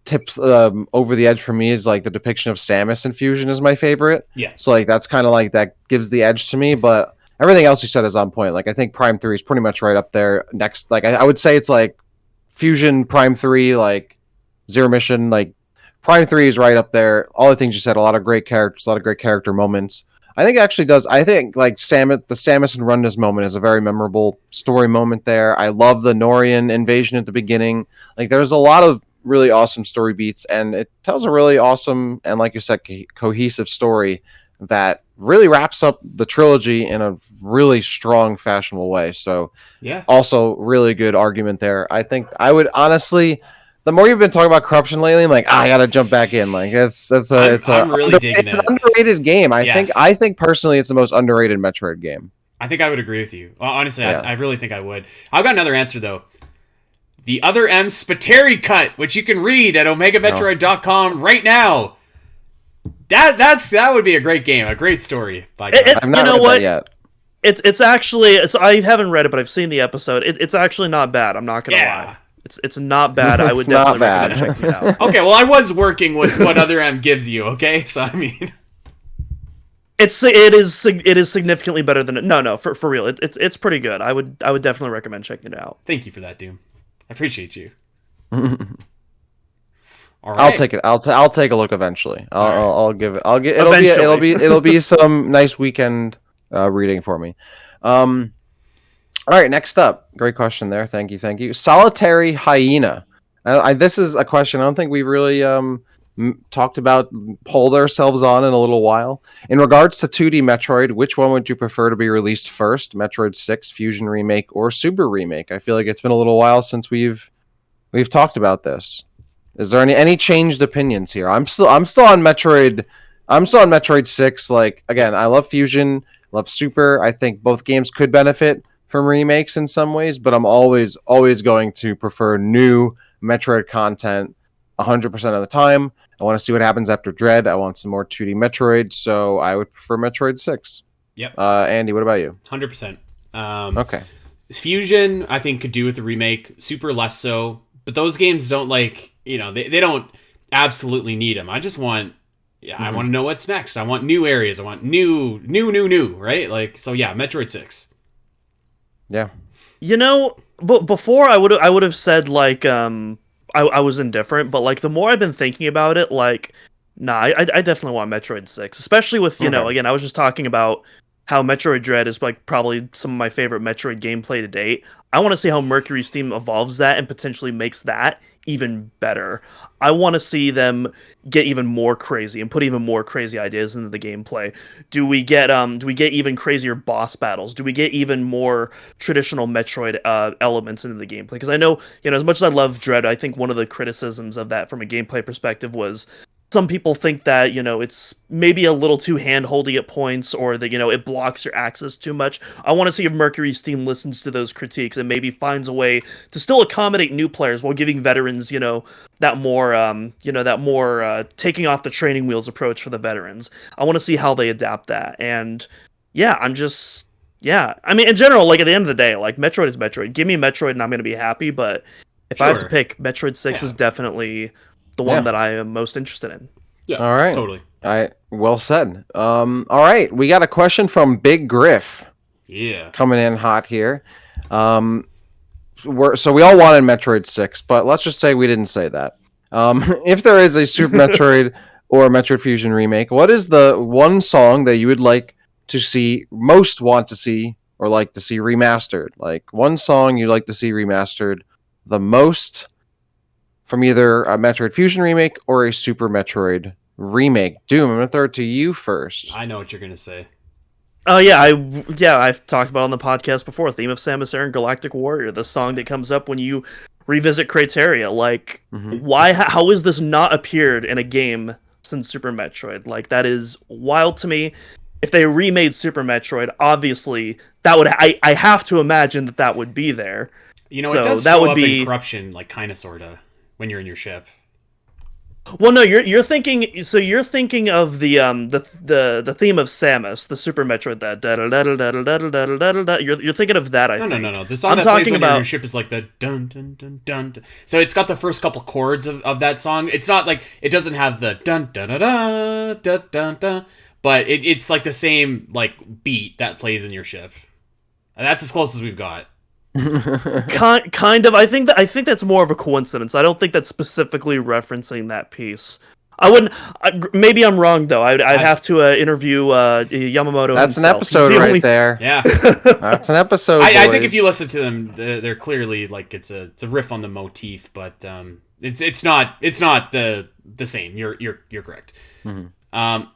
tips over the edge for me is like the depiction of Samus in Fusion is my favorite. Yeah. So like that's kind of like that gives the edge to me, but everything else you said is on point. Like I think Prime 3 is pretty much right up there next. Like I would say it's like Fusion, Prime 3, like Zero Mission, like Prime 3 is right up there. All the things you said, a lot of great characters, a lot of great character moments. I think it actually does. I think like the Samus and Rundas moment is a very memorable story moment there. I love the Norian invasion at the beginning. Like there's a lot of really awesome story beats, and it tells a really awesome and, like you said, cohesive story that really wraps up the trilogy in a really strong, fashionable way. So yeah, also really good argument there. I think I would honestly, the more you've been talking about Corruption lately, I'm like, I gotta jump back in. Like I'm really digging it's it. an underrated game. Yes. I think personally, it's the most underrated Metroid game. I think I would agree with you. Honestly, Yeah. I really think I would. I've got another answer though. The Other M Spiteri cut, which you can read at OmegaMetroid.com right now. That would be a great game, a great story. By God. I've not read that yet. It's actually I haven't read it, but I've seen the episode. It's actually not bad. I'm not gonna lie. It's not bad. I would definitely recommend checking it out. Okay, well I was working with what Other M gives you. Okay, so I mean, it is significantly better than it. No, for real. It's pretty good. I would definitely recommend checking it out. Thank you for that, Doom. I appreciate you. All right. I'll take it. I'll take a look eventually. I'll give it. Eventually. It'll be some nice weekend reading for me. All right, next up. Great question there. Thank you. Solitary Hyena. This is a question I don't think we really talked about, pulled ourselves on in a little while. In regards to 2D Metroid, which one would you prefer to be released first? Metroid 6, Fusion Remake, or Super Remake? I feel like it's been a little while since we've talked about this. Is there any changed opinions here? I'm still on Metroid. I'm still on Metroid 6. Like again, I love Fusion, love Super. I think both games could benefit from remakes in some ways, but I'm always going to prefer new Metroid content 100% of the time. I want to see what happens after Dread. I want some more 2D Metroid, so I would prefer Metroid 6. Yep. Andy, what about you? 100%. Okay. Fusion, I think, could do with the remake. Super less so. But those games don't they don't absolutely need them. I just want, I want to know what's next. I want new areas. I want new, right? Like, so yeah, Metroid 6. Yeah. But before I would have said like I was indifferent, but like the more I've been thinking about it, like I definitely want Metroid 6, especially with again I was just talking about how Metroid Dread is like probably some of my favorite Metroid gameplay to date. I want to see how Mercury's Steam evolves that and potentially makes that even better. I want to see them get even more crazy and put even more crazy ideas into the gameplay. Do we get even crazier boss battles? Do we get even more traditional Metroid elements into the gameplay? Because I know, as much as I love Dread, I think one of the criticisms of that from a gameplay perspective was some people think that, it's maybe a little too hand-holdy at points, or that, it blocks your access too much. I want to see if Mercury's Steam listens to those critiques and maybe finds a way to still accommodate new players while giving veterans, that more taking off the training wheels approach for the veterans. I want to see how they adapt that. And yeah, I mean, in general, like, at the end of the day, like, Metroid is Metroid. Give me Metroid and I'm going to be happy, but if I have to pick, Metroid 6 is definitely the one that I am most interested in. Yeah, all right, totally. Well said. All right, we got a question from Big Griff. Yeah, coming in hot here. So we all wanted Metroid 6, but let's just say we didn't say that. If there is a Super Metroid or a Metroid Fusion remake, what is the one song that you would like to see, most want to see, or like to see remastered? Like, one song you'd like to see remastered the most from either a Metroid Fusion remake or a Super Metroid remake. Doom, I'm going to throw it to you first. I know what you're going to say. Oh yeah, I've talked about it on the podcast before. Theme of Samus Aran Galactic Warrior, the song that comes up when you revisit Crateria. Like, how has this not appeared in a game since Super Metroid? Like, that is wild to me. If they remade Super Metroid, obviously that would I have to imagine that would be there. It does that show would up be in Corruption, like, kind of, sorta, when you're in your ship. Well, no, you're thinking. So you're thinking of the theme of Samus, the Super Metroid. That da da da da da da da da da da. You're thinking of that. I think. No. The song that plays when you're in your ship is like the dun dun dun dun dun. So it's got the first couple chords of that song. It's not like, it doesn't have the dun dun dun dun dun dun dun, but it's like the same like beat that plays in your ship. And that's as close as we've got. Kind of. I think that's more of a coincidence. I don't think that's specifically referencing that piece. I wouldn't. Maybe I'm wrong though. I'd have to interview Yamamoto. That's himself. an episode right there. Yeah, that's an episode. I think if you listen to them, they're clearly like, it's a riff on the motif, but it's not the same. You're correct. Mm-hmm.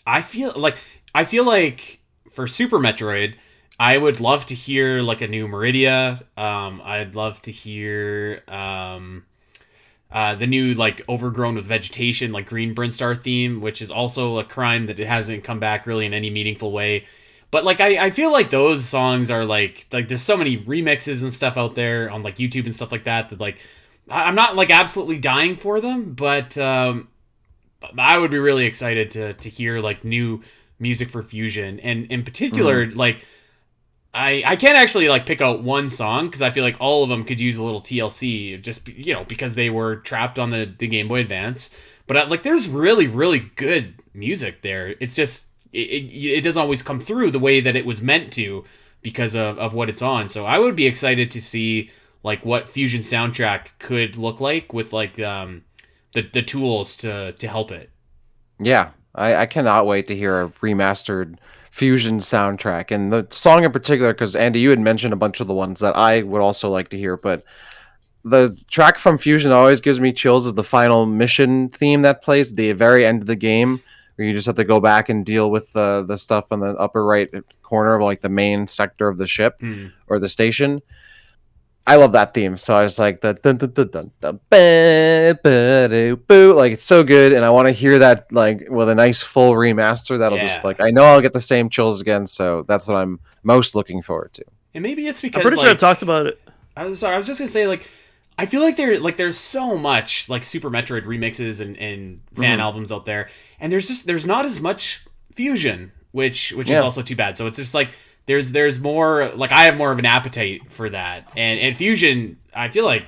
I feel like for Super Metroid, I would love to hear like a new Meridia. I'd love to hear the new, like, overgrown with vegetation, like, Green Brinstar theme, which is also a crime that it hasn't come back really in any meaningful way. But like, I feel like those songs are like there's so many remixes and stuff out there on like YouTube and stuff like that like, I'm not like absolutely dying for them, but I would be really excited to hear like new music for Fusion, and in particular like, I can't actually like pick out one song because I feel like all of them could use a little TLC, just because they were trapped on the Game Boy Advance. But like, there's really, really good music there. It's just it doesn't always come through the way that it was meant to because of what it's on. So I would be excited to see like what Fusion soundtrack could look like with like the tools to help it. Yeah, I cannot wait to hear a remastered Fusion soundtrack, and the song in particular, because Andy, you had mentioned a bunch of the ones that I would also like to hear, but the track from Fusion always gives me chills is the final mission theme that plays at the very end of the game, where you just have to go back and deal with the stuff in the upper right corner of like the main sector of the ship or the station. I love that theme, so I was like the dun dun dun dun dun boo, like it's so good, and I want to hear that like with a nice full remaster. That'll just like, I know I'll get the same chills again, so that's what I'm most looking forward to. And maybe it's because I'm pretty sure I've talked about it. I'm sorry, I was just gonna say like, I feel like there's so much like Super Metroid remixes and fan albums out there, and there's not as much Fusion, which is also too bad. So it's just like, there's more, like, I have more of an appetite for that, and Fusion, I feel like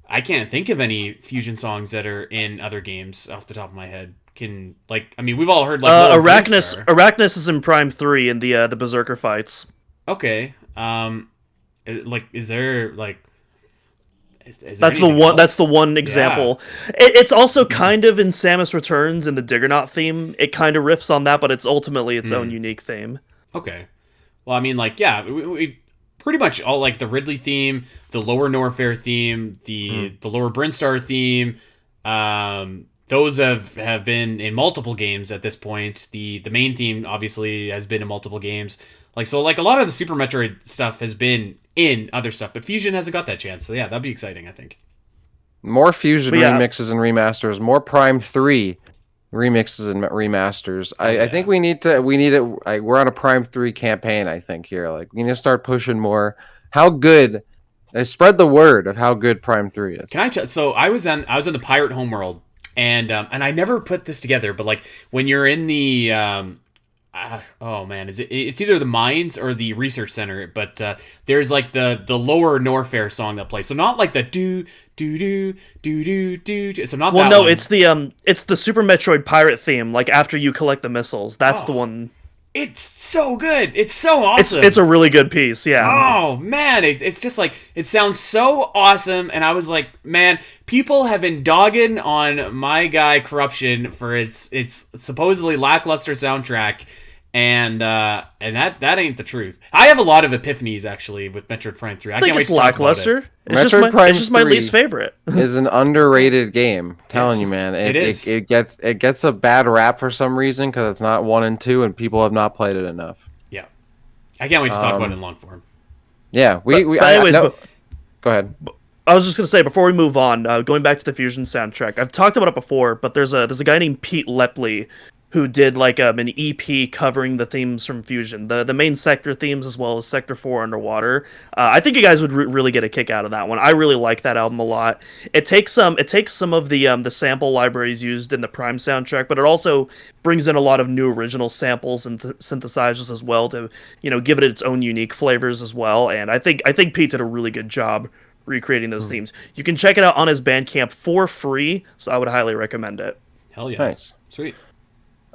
I can't think of any Fusion songs that are in other games off the top of my head. Can, like, I mean, we've all heard like Arachnus is in Prime 3 in the Berserker fights. Okay, like, is there like Is there That's the anything one. else? That's the one example. It's also kind of in Samus Returns in the Diggernaut theme. It kind of riffs on that, but it's ultimately its own unique theme. Okay. Well, I mean, like, yeah, we pretty much all like the Ridley theme, the Lower Norfair theme, the Lower Brinstar theme. Those have been in multiple games at this point. The main theme obviously has been in multiple games. Like, so like a lot of the Super Metroid stuff has been in other stuff, but Fusion hasn't got that chance. So yeah, that'd be exciting, I think. More Fusion remixes and remasters, more Prime 3 remixes and remasters. I think we need it. We're on a Prime 3 campaign, I think, here. Like, we need to start pushing more. How good, spread the word of how good Prime 3 is. Can I tell? So I was in the Pirate Homeworld, and I never put this together, but like when you're in the oh man, it's either the mines or the research center, but there's like the Lower Norfair song that plays. So not like the do do do do do do. So not that no, one. it's the Super Metroid pirate theme. Like after you collect the missiles, that's the one. It's so good. It's so awesome. It's a really good piece. Yeah. Oh man, it's just like it sounds so awesome, and I was like, man, people have been dogging on my guy Corruption for its supposedly lackluster soundtrack, and that ain't the truth. I have a lot of epiphanies actually with Metroid Prime 3. I think can't wait it's to talk about lackluster. it. It's just my least favorite. Is an underrated game. I'm telling you, man. It is. It gets a bad rap for some reason because it's not 1 and 2, and people have not played it enough. Yeah, I can't wait to talk about it in long form. Yeah, go ahead. I was just gonna say before we move on, going back to the Fusion soundtrack, I've talked about it before, but there's a guy named Pete Lepley who did like an EP covering the themes from Fusion, the main sector themes as well as Sector 4 Underwater. I think you guys would really get a kick out of that one. I really like that album a lot. It takes some of the sample libraries used in the Prime soundtrack, but it also brings in a lot of new original samples and synthesizers as well to give it its own unique flavors as well. And I think Pete did a really good job recreating those themes. You can check it out on his Bandcamp for free, so I would highly recommend it. Hell yeah. Nice. Sweet.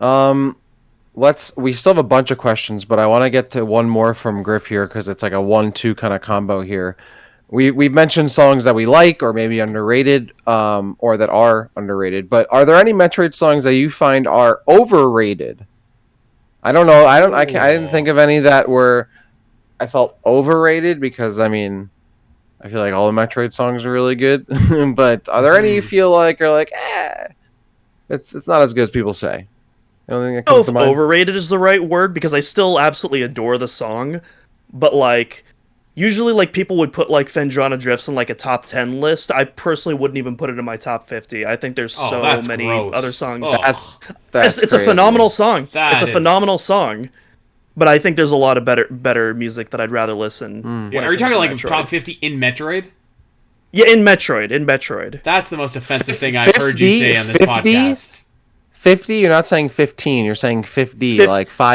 We still have a bunch of questions, but I want to get to one more from Griff here because it's like a 1-2 kind of combo here. We've mentioned songs that we like or maybe underrated, or that are underrated, but are there any Metroid songs that you find are overrated? I don't know. I didn't think of any that I felt overrated because I feel like all the Metroid songs are really good. But are there any you feel like are like, it's not as good as people say? I don't think that comes to mind. Overrated is the right word because I still absolutely adore the song, but like usually like people would put like Phendrana Drifts in like a top 10 list. I personally wouldn't even put it in my top 50. I think there's so many other songs. It's a phenomenal song. It's a phenomenal song. But I think there's a lot of better music that I'd rather listen. Are you talking like top 50 in Metroid? Yeah, in Metroid. That's the most offensive thing I've heard you say on this podcast. 50? You're not saying 15. You're saying 50, like 50.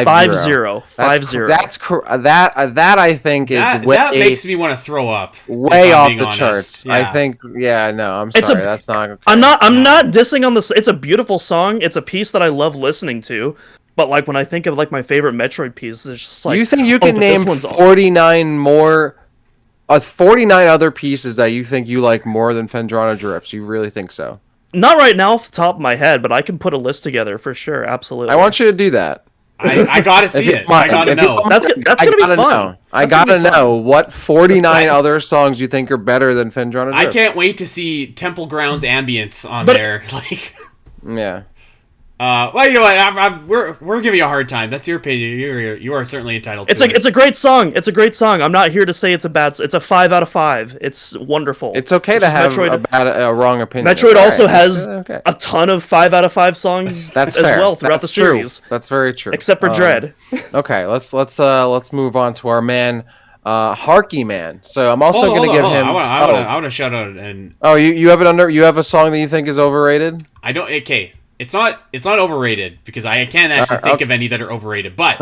50. That I think is that makes me want to throw up. Way off the charts. Yeah. I think. Yeah, no, I'm sorry. That's not. Okay. I'm not dissing on this. It's a beautiful song. It's a piece that I love listening to. But like when I think of like my favorite Metroid pieces, it's just like. You think you can name 49 more? 49 other pieces that you think you like more than Phendrana Drifts? You really think so? Not right now off the top of my head, but I can put a list together for sure. Absolutely. I want you to do that. I gotta see it. I gotta know. That's gonna be fun. I gotta know what 49 other songs you think are better than Phendrana Drifts. I can't wait to see Temple Grounds ambience on there. Like, yeah. Well, you know what? We're giving you a hard time. That's your opinion. You are certainly entitled to it. It's a great song. It's a great song. I'm not here to say it's a bad. It's a 5 out of 5. It's wonderful. It's okay to have a wrong opinion. Metroid also has a ton of 5 out of 5 songs as well throughout the series. That's very true. Except for Dread. Okay, let's move on to our man, Harky Man. So I'm also going to give him. I want to shout out and. Oh, you have it under. You have a song that you think is overrated? I don't. Okay. It's not overrated because I can't actually think of any that are overrated. But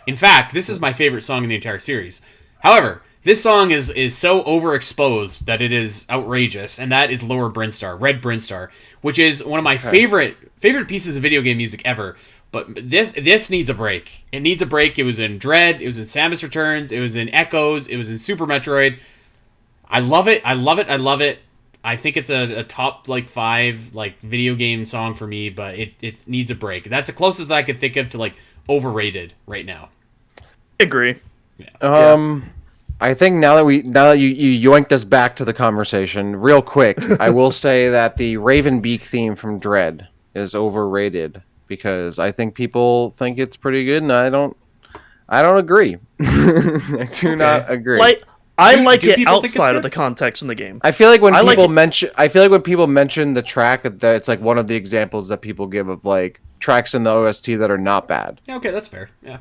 in fact, this is my favorite song in the entire series. However, this song is so overexposed that it is outrageous, and that is Lower Brinstar, Red Brinstar, which is one of my favorite pieces of video game music ever. But this needs a break. It needs a break. It was in Dread. It was in Samus Returns. It was in Echoes. It was in Super Metroid. I love it. I love it. I love it. I think it's a top like 5 like video game song for me, but it needs a break. That's the closest that I could think of to like Overrated right now. I agree. Yeah. I think now that you yoinked us back to the conversation real quick, I will say that the Ravenbeak theme from Dread is overrated because I think people think it's pretty good, and I don't agree. I do not agree. Like I like it people think it's outside of good? the context in the game. I feel like when people mention the track, that it's like one of the examples that people give of like tracks in the OST that are not bad. Yeah, okay, that's fair. Yeah.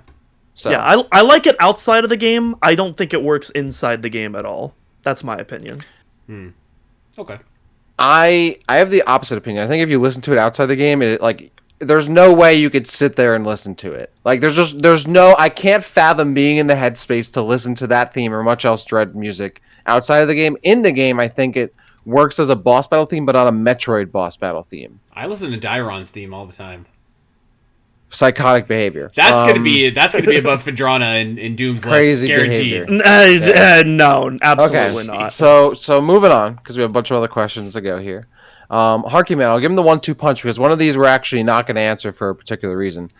So Yeah, I like it outside of the game. I don't think it works inside the game at all. That's my opinion. Okay. I have the opposite opinion. I think if you listen to it outside the game, it like there's no way you could sit there and listen to it. Like there's no I can't fathom being in the headspace to listen to that theme or much else Dread music outside of the game. In the game, I think it works as a boss battle theme, but on a Metroid boss battle theme. I listen to Dairon's theme all the time. Psychotic behavior. That's gonna be above Phendrana in Doom's crazy list, guaranteed. behavior. No, absolutely Okay, not. so moving on because we have a bunch of other questions to go here. Harky Man, I'll give him the 1-2 punch because one of these we're actually not going to answer for a particular reason,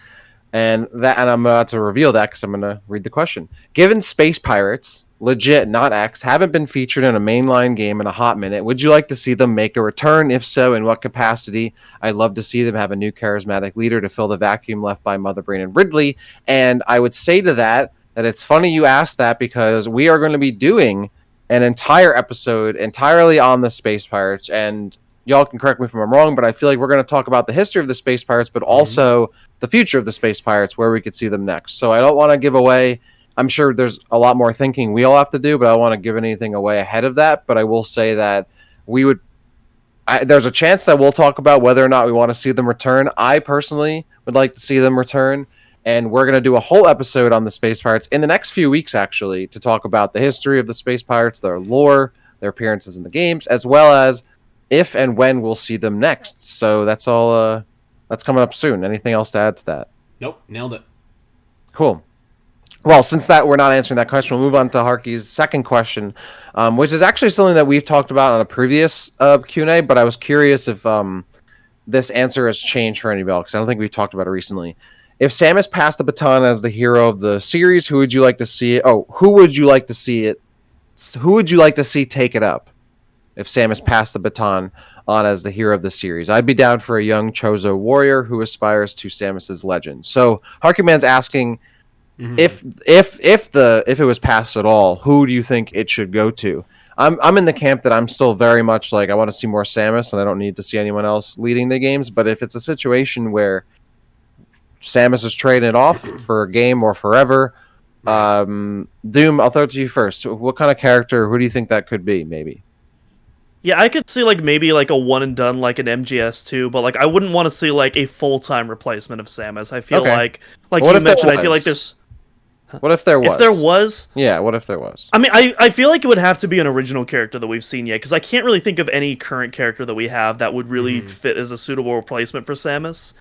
and I'm about to reveal that because I'm going to read the question. Given Space Pirates, legit, not X, haven't been featured in a mainline game in a hot minute, would you like to see them make a return? If so, in what capacity? I'd love to see them have a new charismatic leader to fill the vacuum left by Mother Brain and Ridley. And I would say to that it's funny you asked that because we are going to be doing an entire episode entirely on the Space Pirates, and y'all can correct me if I'm wrong, but I feel like we're going to talk about the history of the Space Pirates, but also the future of the Space Pirates, where we could see them next. So I don't want to give away. I'm sure there's a lot more thinking we all have to do, but I don't want to give anything away ahead of that. But I will say that there's a chance that we'll talk about whether or not we want to see them return. I personally would like to see them return, and we're going to do a whole episode on the Space Pirates in the next few weeks, actually, to talk about the history of the Space Pirates, their lore, their appearances in the games, as well as if and when we'll see them next. So that's all. That's coming up soon. Anything else to add to that? Nope, nailed it. Cool. Well, since we're not answering that question, we'll move on to Harky's second question, which is actually something that we've talked about on a previous Q&A, but I was curious if this answer has changed for anybody else, because I don't think we've talked about it recently. If Samus passed the baton as the hero of the series, who would you like to see it? Oh, who would you like to see it? Who would you like to see take it up? If Samus passed the baton on as the hero of the series, I'd be down for a young Chozo warrior who aspires to Samus's legend. So Harky Man's asking, if it was passed at all, who do you think it should go to? I'm in the camp that I'm still very much like I want to see more Samus, and I don't need to see anyone else leading the games. But if it's a situation where Samus is trading it off for a game or forever, Doom, I'll throw it to you first. What kind of character? Who do you think that could be? Maybe. Yeah, I could see maybe a one and done like an MGS2, but I wouldn't want to see a full-time replacement of Samus. I feel like you mentioned, I feel like there's. What if there was? If there was? Yeah, what if there was? I mean, I feel like it would have to be an original character that we've seen yet, because I can't really think of any current character that we have that would really fit as a suitable replacement for Samus.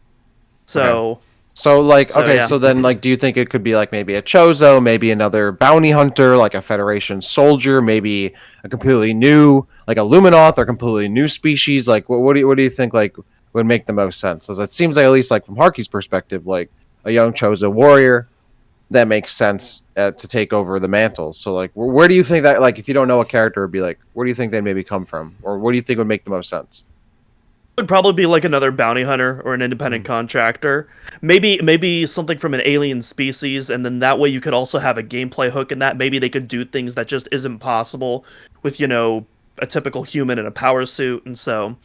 So... Okay. So then do you think it could be maybe a Chozo, maybe another bounty hunter, like a Federation soldier, maybe a completely new, like a Luminoth or completely new species? What do you think would make the most sense? Because it seems like, at least from Harky's perspective, a young Chozo warrior that makes sense to take over the mantle. So where do you think that if you don't know a character would be where do you think they maybe come from, or what do you think would make the most sense? Would probably be another bounty hunter or an independent contractor. Maybe something from an alien species, and then that way you could also have a gameplay hook in that. Maybe they could do things that just isn't possible with a typical human in a power suit. And so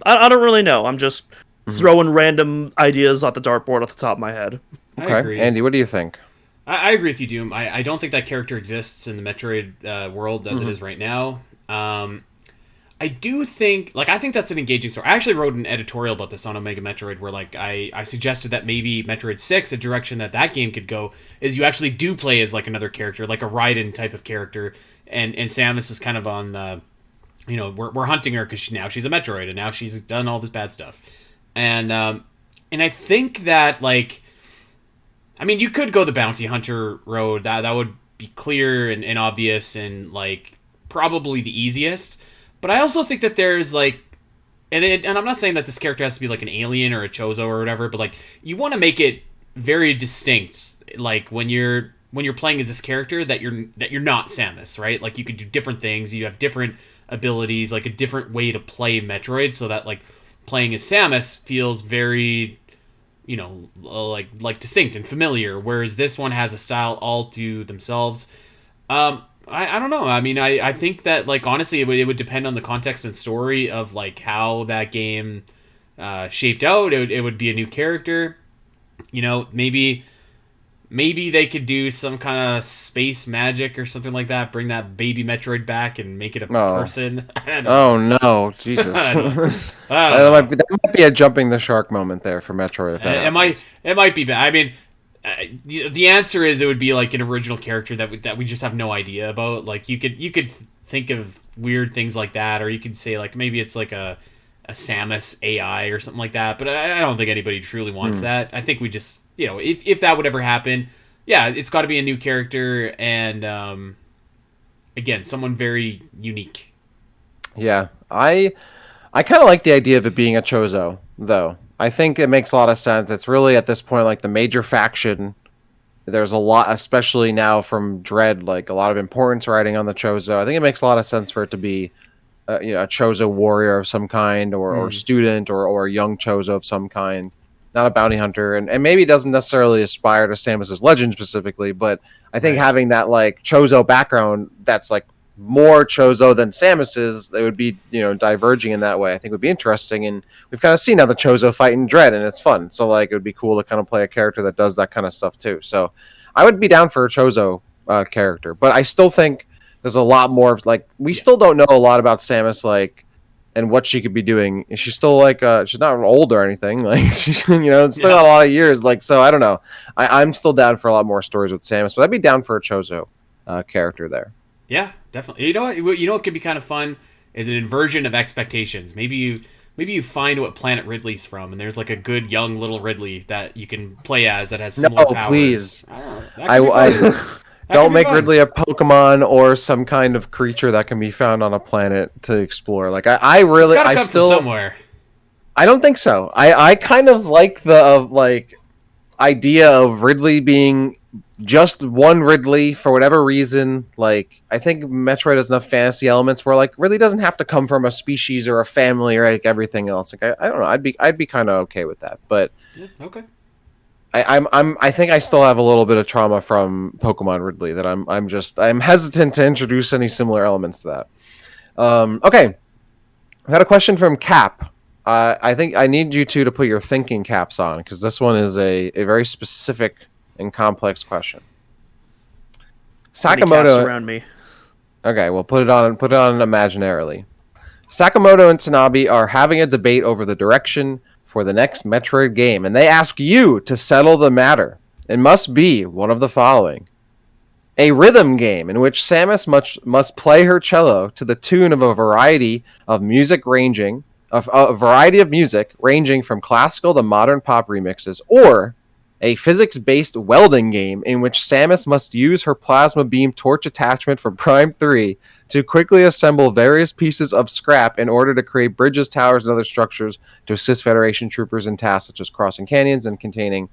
I don't really know. I'm just throwing random ideas at the dartboard off the top of my head. Okay. I agree. Andy, what do you think? I agree with you, Doom. I don't think that character exists in the Metroid world as it is right now. I do think, I think that's an engaging story. I actually wrote an editorial about this on Omega Metroid where, I suggested that maybe Metroid 6, a direction that game could go, is you actually do play as, another character, like a Raiden type of character, and Samus is kind of on the, we're hunting her because she's a Metroid, and now she's done all this bad stuff. And I think that, you could go the bounty hunter road, that would be clear and obvious, and, probably the easiest. But I also think that there's like, and I'm not saying that this character has to be like an alien or a Chozo or whatever, but like you want to make it very distinct. Like when you're playing as this character that you're not Samus, right? Like you could do different things. You have different abilities, like a different way to play Metroid, so that like playing as Samus feels very, like distinct and familiar. Whereas this one has a style all to themselves. I don't know. I mean, I think that, like, honestly, it would depend on the context and story of, like, how that game shaped out. It would be a new character. Maybe they could do some kind of space magic or something like that. Bring that baby Metroid back and make it a person. Oh, no. Jesus. That might be a jumping the shark moment there for Metroid. If that it might be bad. I mean... the answer is it would be like an original character that we just have no idea about. Like you could think of weird things like that, or you could say like maybe it's like a Samus AI or something like that. But I don't think anybody truly wants that. I think we just if that would ever happen, yeah, it's got to be a new character and again someone very unique. Yeah, I kind of like the idea of it being a Chozo though. I think it makes a lot of sense. It's really, at this point, like the major faction. There's a lot, especially now from Dread, like a lot of importance riding on the Chozo. I think it makes a lot of sense for it to be, a Chozo warrior of some kind, or student, or a young Chozo of some kind, not a bounty hunter. And maybe it doesn't necessarily aspire to Samus's legend specifically, but I think having that like Chozo background that's like more Chozo than Samus's, they would be, diverging in that way. I think would be interesting, and we've kind of seen how the Chozo fight in Dread, and it's fun. So like, it would be cool to kind of play a character that does that kind of stuff too. So I would be down for a Chozo character, but I still think there's a lot more. Like, we still don't know a lot about Samus, like, and what she could be doing. She's still like, she's not old or anything. Like, she's, it's still got a lot of years. Like, so I don't know. I'm still down for a lot more stories with Samus, but I'd be down for a Chozo character there. Yeah, definitely. You know what could be kind of fun is an inversion of expectations. Maybe you find what planet Ridley's from, and there's like a good young little Ridley that you can play as that has similar powers. No, please. Don't make Ridley a Pokemon or some kind of creature that can be found on a planet to explore. Like I really, it's gotta come from somewhere. I don't think so. I kind of like the idea of Ridley being just one Ridley for whatever reason. Like, I think Metroid has enough fantasy elements where like Ridley doesn't have to come from a species or a family or like everything else. Like, I don't know. I'd be kind of okay with that. But okay. I think I still have a little bit of trauma from Pokemon Ridley that I'm hesitant to introduce any similar elements to that. Okay. I got a question from Cap. I think I need you two to put your thinking caps on, because this one is a very specific and complex question. Sakamoto around me. Okay, well, put it on imaginarily. Sakamoto and Tanabe are having a debate over the direction for the next Metroid game, and they ask you to settle the matter. It must be one of the following: a rhythm game in which Samus must play her cello to the tune of a variety of music ranging from classical to modern pop remixes, or a physics-based welding game in which Samus must use her plasma beam torch attachment from Prime 3 to quickly assemble various pieces of scrap in order to create bridges, towers, and other structures to assist Federation troopers in tasks such as crossing canyons and containing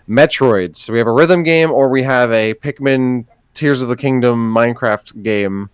Metroids. So we have a rhythm game, or we have a Pikmin Tears of the Kingdom Minecraft game.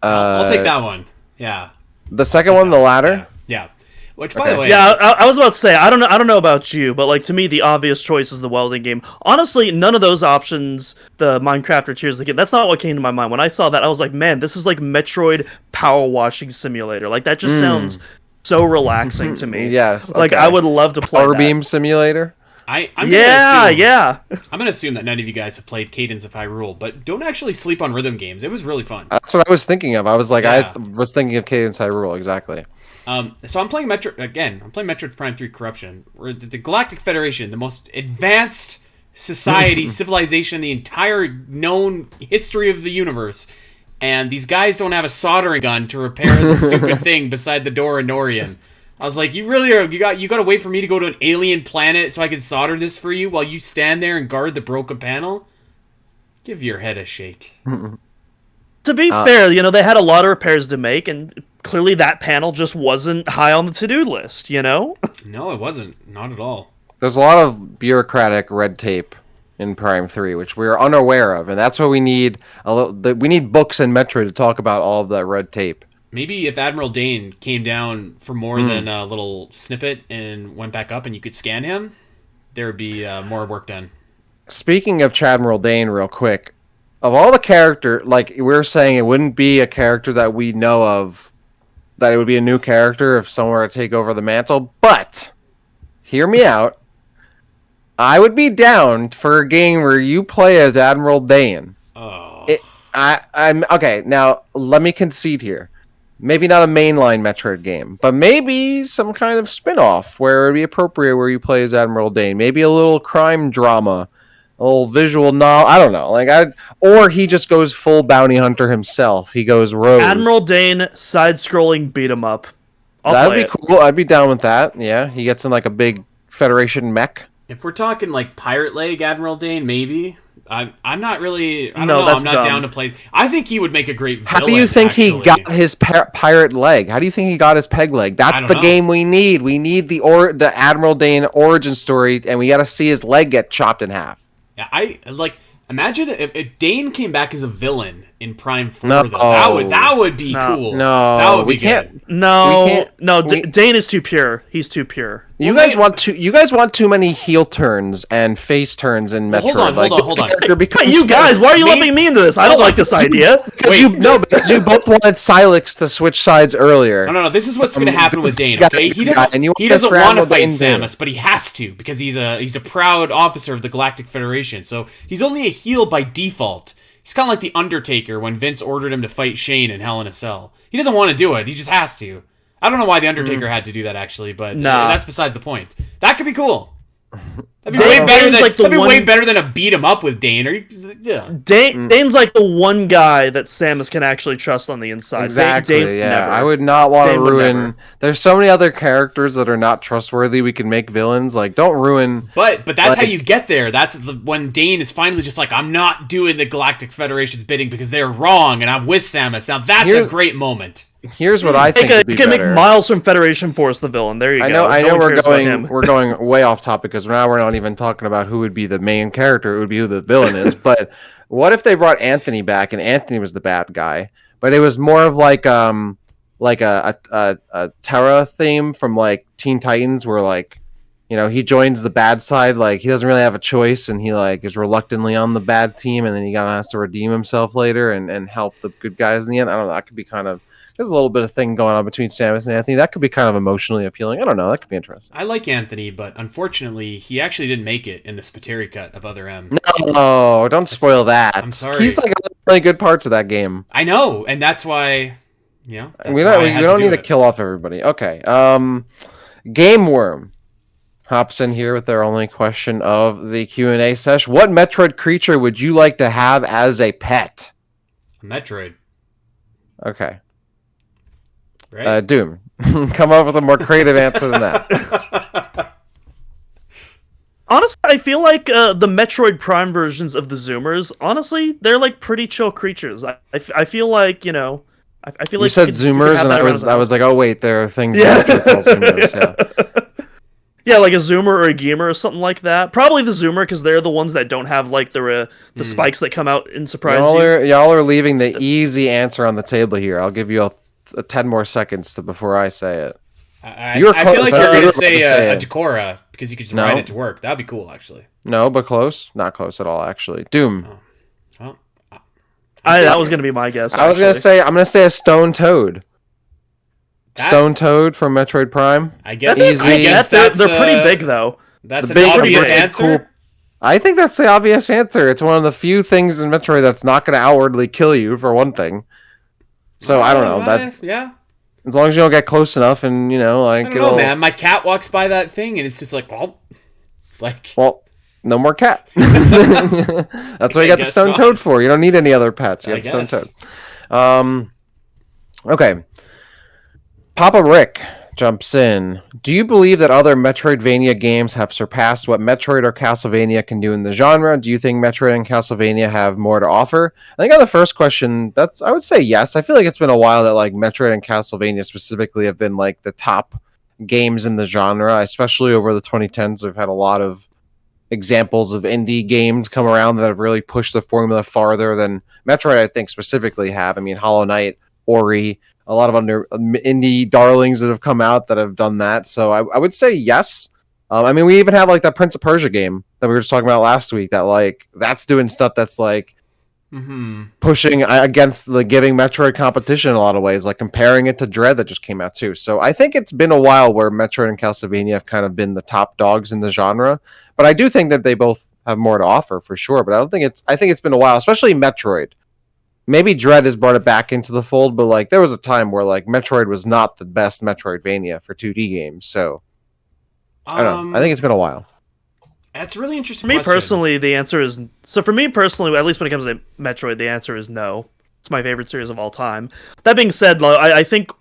I'll take that one. Yeah. The second one, the latter? Yeah. Which, by the way... Yeah, I was about to say, I don't know about you, but, like, to me, the obvious choice is the welding game. Honestly, none of those options, the Minecraft or Tears of the Kingdom, that's not what came to my mind. When I saw that, I was like, man, this is like Metroid Power Washing Simulator. Like, that just sounds so relaxing to me. Yes. Like, I would love to play Power Beam Simulator? I'm I'm gonna assume that none of you guys have played Cadence of Hyrule, but don't actually sleep on rhythm games. It was really fun. That's what I was thinking of. I was like, I was thinking of Cadence Hyrule, exactly. So I'm playing Metroid Prime 3 Corruption. We're the Galactic Federation, the most advanced society, civilization in the entire known history of the universe. And these guys don't have a soldering gun to repair the stupid thing beside the door in Norian. I was like, you got to wait for me to go to an alien planet so I can solder this for you while you stand there and guard the broken panel? Give your head a shake. To be fair, they had a lot of repairs to make, and clearly that panel just wasn't high on the to-do list, No, it wasn't. Not at all. There's a lot of bureaucratic red tape in Prime 3, which we're unaware of, and that's why we need we need books and Metroid to talk about all of that red tape. Maybe if Admiral Dane came down for more than a little snippet and went back up and you could scan him, there would be more work done. Speaking of Admiral Dane, real quick, of all the character, like we were saying, it wouldn't be a character that we know of, that it would be a new character if someone were to take over the mantle, but hear me out. I would be down for a game where you play as Admiral Dane. Oh. I'm okay. Now let me concede here. Maybe not a mainline Metroid game, but maybe some kind of spin-off where it would be appropriate where you play as Admiral Dane. Maybe a little crime drama, a little visual novel. I don't know. Or he just goes full bounty hunter himself. He goes rogue. Admiral Dane, side-scrolling beat 'em up. That'd be cool. I'd be down with that. Yeah, he gets in like a big Federation mech. If we're talking like Pirate Leg Admiral Dane, maybe. I'm not really. I don't No, know. that's I'm not dumb. down to play. I think he would make a great villain. How do you think he actually. got his pirate leg? How do you think he got his peg leg? That's the game we need. We need the Admiral Dane origin story, and we got to see his leg get chopped in half. Yeah, imagine if Dane came back as a villain in Prime 4. No. Though. That would be cool. No, that would be we can't. good. No, Dane is too pure. He's too pure. You guys want too many heel turns and face turns in Metroid. Hold on. Hey, you guys, why are you letting me into this? I don't like this idea. Because you both wanted Sylux to switch sides earlier. No. This is what's going to happen with Dane. Okay, he doesn't want to fight Samus, but he has to because he's a proud officer of the Galactic Federation. So he's only a heel by default. He's kind of like the Undertaker when Vince ordered him to fight Shane in Hell in a Cell. He doesn't want to do it. He just has to. I don't know why the Undertaker had to do that actually, but that's besides the point. That could be cool. That'd be way better than a beat him up with Dane. Dane's like the one guy that Samus can actually trust on the inside. Exactly. Dane yeah, never. I would not want to Dane would ruin. never. There's so many other characters that are not trustworthy. We can make villains. Like, don't ruin. But that's how you get there. That's when Dane is finally just like, I'm not doing the Galactic Federation's bidding because they're wrong, and I'm with Samus. Now that's a great moment. Here's what I think. You can make Miles from Federation Force the villain. There you go. I know we're we're going way off topic because now we're not even talking about who would be the main character. It would be who the villain is. But what if they brought Anthony back and Anthony was the bad guy, but it was more of like a Terra theme from like Teen Titans, where he joins the bad side. Like he doesn't really have a choice, and he is reluctantly on the bad team, and then he has to redeem himself later and help the good guys in the end. I don't know. That could be kind of. There's a little bit of thing going on between Samus and Anthony. That could be kind of emotionally appealing. I don't know. That could be interesting. I like Anthony, but unfortunately, he actually didn't make it in the Spiteri cut of Other M. No, don't spoil that. I'm sorry. He's like really good parts of that game. I know, and that's why, we don't need to kill off everybody. Okay. Game Worm hops in here with their only question of the Q&A sesh. What Metroid creature would you like to have as a pet? Metroid. Okay. Right? Doom. Come up with a more creative answer than that. Honestly, I feel like the Metroid Prime versions of the Zoomers, honestly, they're like pretty chill creatures. I feel like, I feel like you said Zoomers, and I was like, oh wait, there are things that you call Zoomers. Yeah. Yeah, like a Zoomer or a Gamer or something like that. Probably the Zoomer, because they're the ones that don't have like the spikes that come out and surprise you. Y'all are leaving the easy answer on the table here. I'll give you 10 more seconds before I say it. I feel like you're going to say a Decora, because you could just ride it to work. That would be cool, actually. No, but close. Not close at all, actually. Doom. That was going to be my guess. I'm going to say a Stone Toad. Stone Toad from Metroid Prime. I guess they're pretty big, though. That's an obvious answer. Cool. I think that's the obvious answer. It's one of the few things in Metroid that's not going to outwardly kill you, for one thing. So I don't know. That's as long as you don't get close enough, and I don't know, man. My cat walks by that thing, and it's just like, well, no more cat. That's what you got the Stone Toad for. You don't need any other pets. You have the Stone Toad. Okay. Papa Rick jumps in. Do you believe that other Metroidvania games have surpassed what Metroid or Castlevania can do in the genre? Do you think Metroid and Castlevania have more to offer? I think on the first question, I would say yes. I feel like it's been a while that like Metroid and Castlevania specifically have been like the top games in the genre, especially over the 2010s. We've had a lot of examples of indie games come around that have really pushed the formula farther than Metroid, I think, specifically have. I mean, Hollow Knight, Ori, a lot of indie darlings that have come out that have done that. So I would say yes. I mean, we even have like that Prince of Persia game that we were just talking about last week. That like that's doing stuff that's like pushing against the giving Metroid competition in a lot of ways, like comparing it to Dread that just came out too. So I think it's been a while where Metroid and Castlevania have kind of been the top dogs in the genre. But I do think that they both have more to offer for sure. But I think it's been a while, especially Metroid. Maybe Dread has brought it back into the fold, but like there was a time where like Metroid was not the best Metroidvania for 2D games. So I don't know. I think it's been a while. That's a really interesting. For me personally, the answer is so. For me personally, at least when it comes to Metroid, the answer is no. It's my favorite series of all time. That being said, I think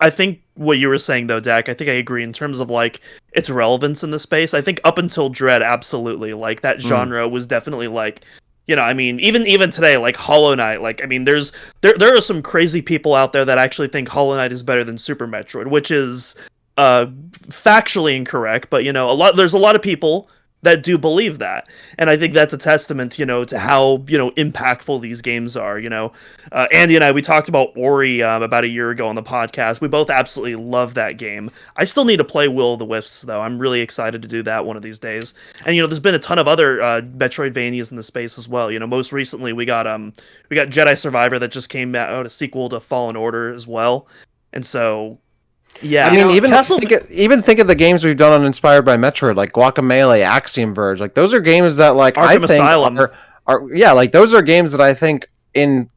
what you were saying though, Dak, I think I agree in terms of like its relevance in the space. I think up until Dread, absolutely, like that genre was definitely like. You know, I mean, even today, like Hollow Knight, like I mean, there are some crazy people out there that actually think Hollow Knight is better than Super Metroid, which is factually incorrect. But you know, there's a lot of people that do believe that, and I think that's a testament, you know, to how impactful these games are. You know, Andy and I, we talked about Ori about a year ago on the podcast. We both absolutely love that game. I still need to play Will of the Wisps though. I'm really excited to do that one of these days. And you know, there's been a ton of other Metroidvanias in the space as well. You know, most recently we got Jedi Survivor that just came out, a sequel to Fallen Order as well. And so. Yeah, I mean, even think of the games we've done on Inspired by Metroid, like Guacamelee, Axiom Verge. Like those are games that, like, Arkham Asylum are like those are games that I think in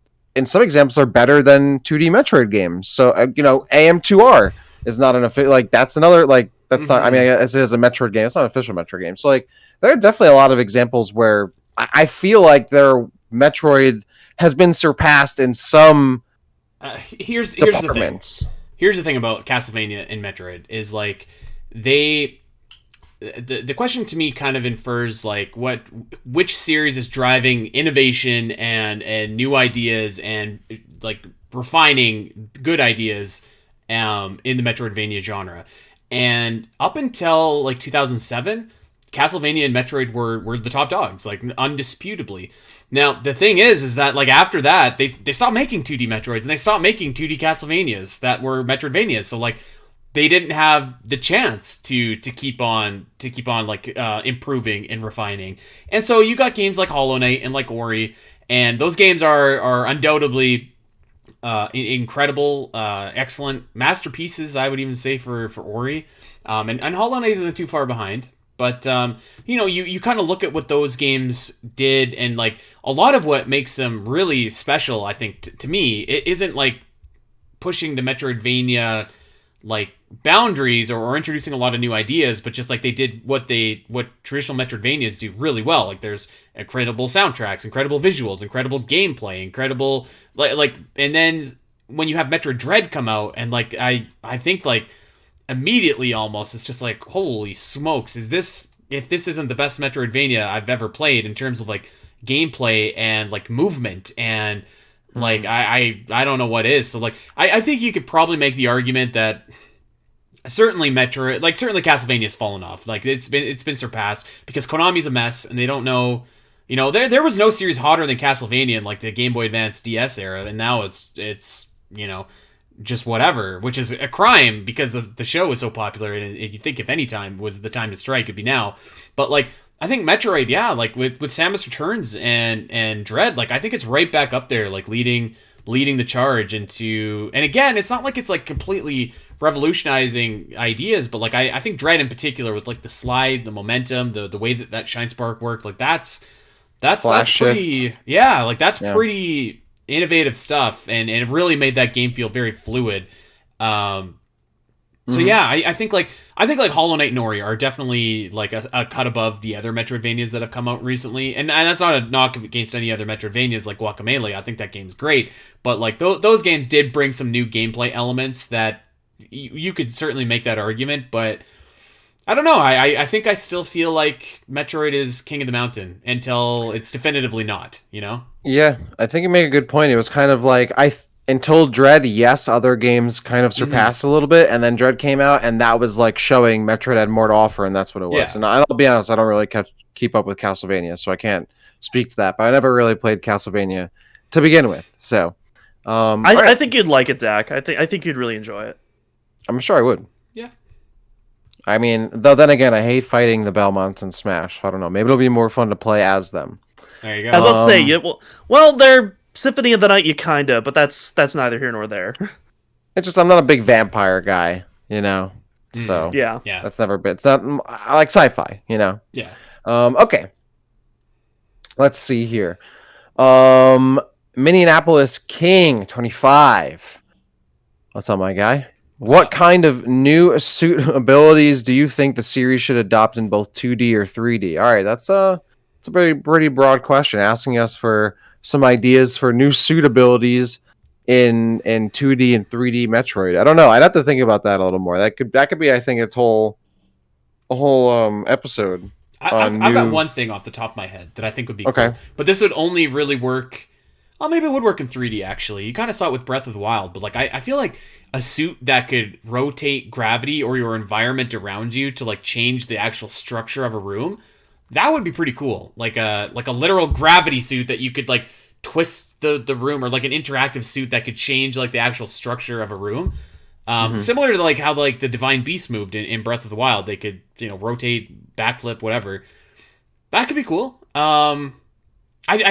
some examples are better than 2D Metroid games. So you know, AM2R is not an official like that's another like that's not. I mean, it is a Metroid game. It's not an official Metroid game. So like there are definitely a lot of examples where I feel like their Metroid has been surpassed in some here's the thing. Here's the thing about Castlevania and Metroid is like the question to me kind of infers like which series is driving innovation and new ideas and like refining good ideas in the Metroidvania genre. And up until like 2007, Castlevania and Metroid were the top dogs, like undisputably. Now, the thing is that like after that, they stopped making 2D Metroids and they stopped making 2D Castlevanias that were Metroidvanias. So like they didn't have the chance to keep on like improving and refining. And so you got games like Hollow Knight and like Ori, and those games are undoubtedly incredible, excellent masterpieces. I would even say for Ori, and Hollow Knight isn't too far behind. But, you know, you kind of look at what those games did, and, like, a lot of what makes them really special, I think, to me, it isn't, like, pushing the Metroidvania, like, boundaries or introducing a lot of new ideas, but just, like, they did what traditional Metroidvanias do really well. Like, there's incredible soundtracks, incredible visuals, incredible gameplay, incredible, like, and then when you have Metroid Dread come out, and, like, I think, like, immediately almost it's just like, holy smokes, if this isn't the best Metroidvania I've ever played in terms of like gameplay and like movement and like I don't know what is. So like I think you could probably make the argument that certainly Castlevania's fallen off. Like it's been surpassed because Konami's a mess and they don't know, you know, there was no series hotter than Castlevania in like the Game Boy Advance DS era, and now it's you know, just whatever, which is a crime because the show was so popular, and you think if any time was the time to strike, it'd be now. But like I think Metroid, yeah, like with Samus Returns and Dread, like I think it's right back up there, like leading the charge into. And again, it's not like it's like completely revolutionizing ideas, but like I think Dread in particular with like the slide, the momentum, the way that Shine Spark worked, like that's pretty, yeah, like that's pretty innovative stuff, and it really made that game feel very fluid. So yeah, I think like Hollow Knight and Ori are definitely like a cut above the other Metroidvanias that have come out recently, and that's not a knock against any other Metroidvanias like Guacamelee. I think that game's great, but like those games did bring some new gameplay elements that you could certainly make that argument, but I don't know. I think I still feel like Metroid is King of the Mountain until it's definitively not, you know? Yeah, I think you make a good point. It was kind of like until Dread, yes, other games kind of surpassed a little bit, and then Dread came out, and that was like showing Metroid had more to offer, and that's what it was. Yeah. And I'll be honest, I don't really keep up with Castlevania, so I can't speak to that. But I never really played Castlevania to begin with, so I think you'd like it, Dak. I think you'd really enjoy it. I'm sure I would. Yeah. I mean, though, then again, I hate fighting the Belmonts in Smash. I don't know. Maybe it'll be more fun to play as them. There you go. I was about to say, well, they're Symphony of the Night, you kinda, but that's neither here nor there. It's just I'm not a big vampire guy, you know. So Yeah. that's never been. It's not. I like sci-fi, you know. Yeah. Okay. Let's see here. Minneapolis King 25. What's up, my guy? What kind of new suit abilities do you think the series should adopt in both 2D or 3D? All right, that's a pretty broad question, asking us for some ideas for new suit abilities in 2D and 3D Metroid. I don't know. I'd have to think about that a little more. That could be, I think, its a whole episode. I've got one thing off the top of my head that I think would be okay. cool. But this would only really work. Oh, maybe it would work in 3D, actually. You kind of saw it with Breath of the Wild, but like I feel like a suit that could rotate gravity or your environment around you to like change the actual structure of a room, that would be pretty cool. Like a literal gravity suit that you could like twist the room, or like an interactive suit that could change like the actual structure of a room. Similar to like how like the Divine Beast moved in Breath of the Wild. They could, rotate, backflip, whatever. That could be cool. I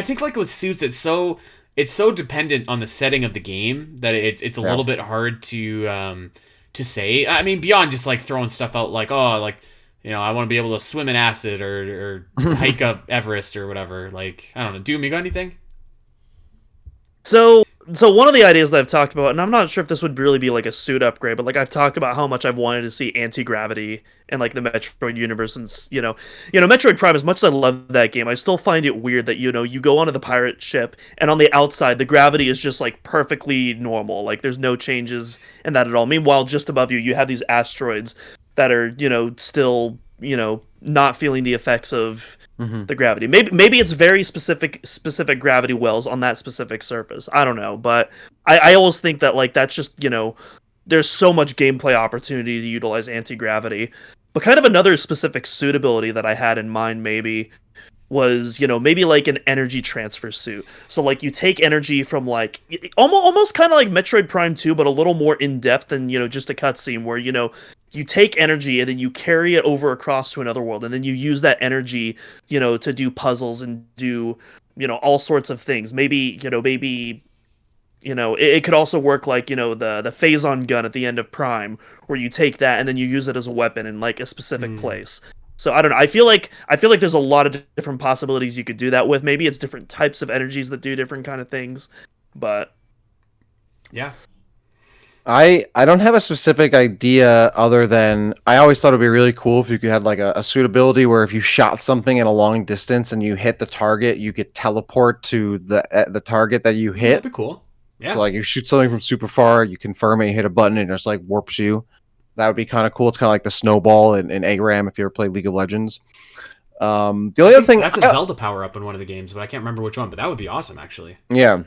think like with suits, it's so dependent on the setting of the game that it's a little bit hard to say. I mean, beyond just like throwing stuff out like, oh, like, I want to be able to swim in acid or hike up Everest or whatever. Like, I don't know. Doom, you got anything? So one of the ideas that I've talked about, and I'm not sure if this would really be like a suit upgrade, but like I've talked about how much I've wanted to see anti-gravity in like the Metroid universe, and Metroid Prime. As much as I love that game, I still find it weird that you go onto the pirate ship, and on the outside the gravity is just like perfectly normal, like there's no changes in that at all. Meanwhile, just above you have these asteroids that are still not feeling the effects of the gravity. Maybe it's very specific gravity wells on that specific surface. I don't know, but I always think that like that's just there's so much gameplay opportunity to utilize anti-gravity. But kind of another specific suitability that I had in mind maybe was maybe like an energy transfer suit. So like you take energy from like almost kind of like Metroid Prime 2, but a little more in depth than just a cutscene where you take energy and then you carry it over across to another world, and then you use that energy to do puzzles and do all sorts of things. Maybe it could also work like the Phazon gun at the end of Prime, where you take that and then you use it as a weapon in like a specific place. So I don't know. I feel like there's a lot of different possibilities you could do that with. Maybe it's different types of energies that do different kind of things, but yeah. I don't have a specific idea other than I always thought it'd be really cool if you could have like a suitability where if you shot something at a long distance and you hit the target, you could teleport to the target that you hit. That'd be cool. Yeah. So like you shoot something from super far, you confirm it, you hit a button, and it just like warps you. That would be kind of cool. It's kind of like the snowball in ARAM if you ever played League of Legends. The only other thing... That's a Zelda power-up in one of the games, but I can't remember which one, but that would be awesome, actually. Yeah.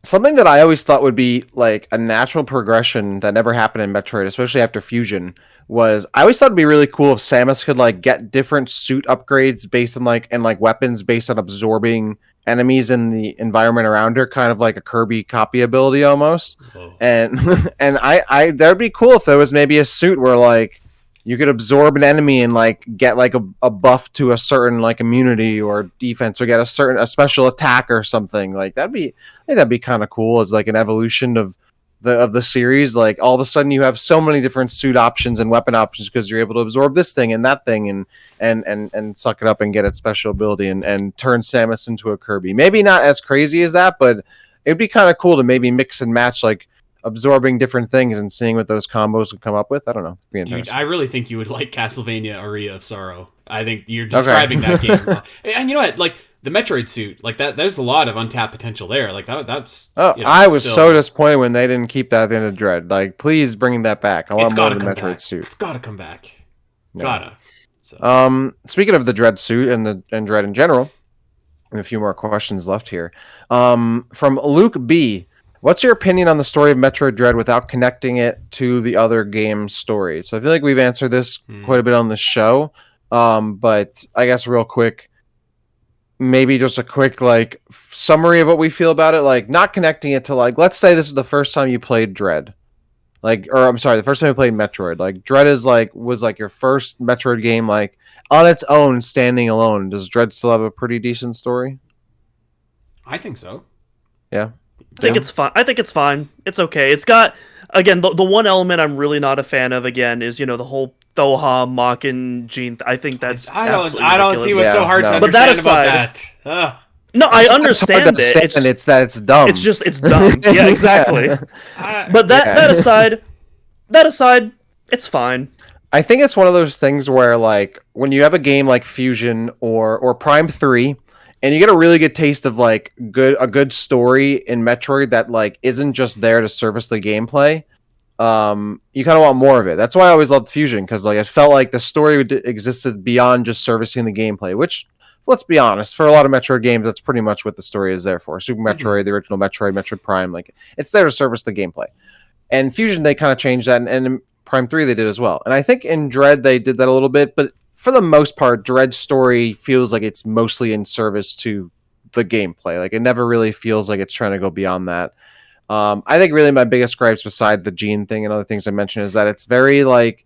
Something that I always thought would be like a natural progression that never happened in Metroid, especially after Fusion, was I always thought it'd be really cool if Samus could like get different suit upgrades based on like weapons based on absorbing enemies in the environment around her, kind of like a Kirby copy ability almost. Whoa. And I that'd be cool if there was maybe a suit where like you could absorb an enemy and like get like a buff to a certain like immunity or defense, or get a special attack or something. Like I think that'd be kind of cool as like an evolution of the series. Like all of a sudden you have so many different suit options and weapon options because you're able to absorb this thing and that thing and suck it up and get its special ability and turn Samus into a Kirby. Maybe not as crazy as that, but it'd be kind of cool to maybe mix and match like absorbing different things and seeing what those combos would come up with. I don't know. Dude, I really think you would like Castlevania Aria of Sorrow. I think you're describing that game. And you know what? Like, the Metroid suit, like that, there's a lot of untapped potential there. Like that's. Oh, I was so disappointed when they didn't keep that at the end of Dread. Like, please bring that back. I want more of the Metroid suit. It's gotta come back. Yeah. Gotta. So. Speaking of the Dread suit and Dread in general, I have a few more questions left here. From Luke B. What's your opinion on the story of Metroid Dread without connecting it to the other game's story? So I feel like we've answered this quite a bit on the show. But I guess real quick, maybe just a quick like summary of what we feel about it. Like not connecting it to like, let's say this is the first time you played Dread. Like, or I'm sorry, the first time you played Metroid. Like Dread was like your first Metroid game, like on its own, standing alone. Does Dread still have a pretty decent story? I think so. Yeah. I think it's fine. It's okay. It's got, again, the one element I'm really not a fan of, again, is, the whole Thoha mocking Gene. I think that's I don't see what's so hard to understand but that aside, about that. No, I understand it. It's dumb. It's dumb. Yeah, exactly. But that aside, it's fine. I think it's one of those things where, like, when you have a game like Fusion or Prime 3, and you get a really good taste of like a good story in Metroid that like isn't just there to service the gameplay. You kind of want more of it. That's why I always loved Fusion, because like it felt like the story existed beyond just servicing the gameplay. Which, let's be honest, for a lot of Metroid games, that's pretty much what the story is there for. Super Metroid, the original Metroid, Metroid Prime, like it's there to service the gameplay. And Fusion, they kind of changed that, and in Prime 3 they did as well. And I think in Dread they did that a little bit, but for the most part, Dread's story feels like it's mostly in service to the gameplay. Like, it never really feels like it's trying to go beyond that. I think really my biggest gripes, beside the Gene thing and other things I mentioned, is that it's very, like,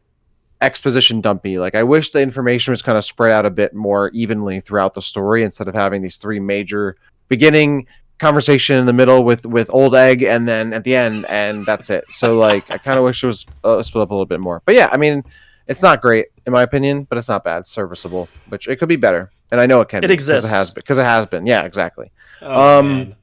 exposition dumpy. Like, I wish the information was kind of spread out a bit more evenly throughout the story, instead of having these three major beginning, conversation in the middle with Old Egg, and then at the end, and that's it. So, like, I kind of wish it was split up a little bit more. But yeah, I mean, it's not great, in my opinion, but it's not bad. It's serviceable, which it could be better. And I know it can be. It exists. Because it has been. Yeah, exactly. Man.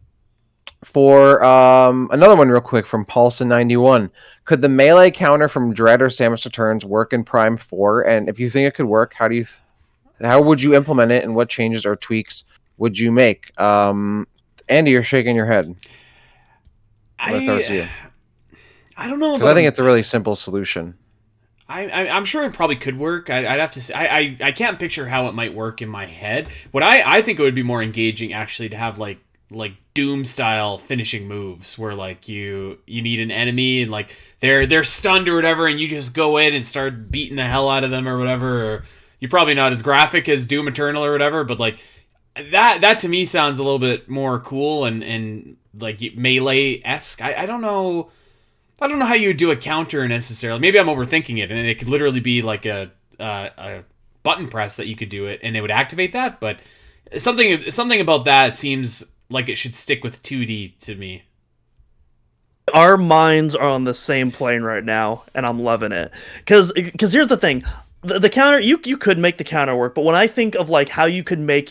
For another one real quick from Paulson91. Could the melee counter from Dread or Samus Returns work in Prime 4? And if you think it could work, how would you implement it, and what changes or tweaks would you make? Andy, you're shaking your head. I don't know. Because I think it's a really simple solution. I'm sure it probably could work. I'd have to say, I can't picture how it might work in my head. What I think it would be more engaging actually to have like Doom style finishing moves where like you need an enemy and like they're stunned or whatever, and you just go in and start beating the hell out of them or whatever. Or you're probably not as graphic as Doom Eternal or whatever, but like that to me sounds a little bit more cool and like melee-esque. I don't know. I don't know how you would do a counter necessarily. Maybe I'm overthinking it, and it could literally be like a button press that you could do it, and it would activate that. But something about that seems like it should stick with 2D to me. Our minds are on the same plane right now, and I'm loving it. Because here's the thing. The counter, you could make the counter work, but when I think of like how you could make,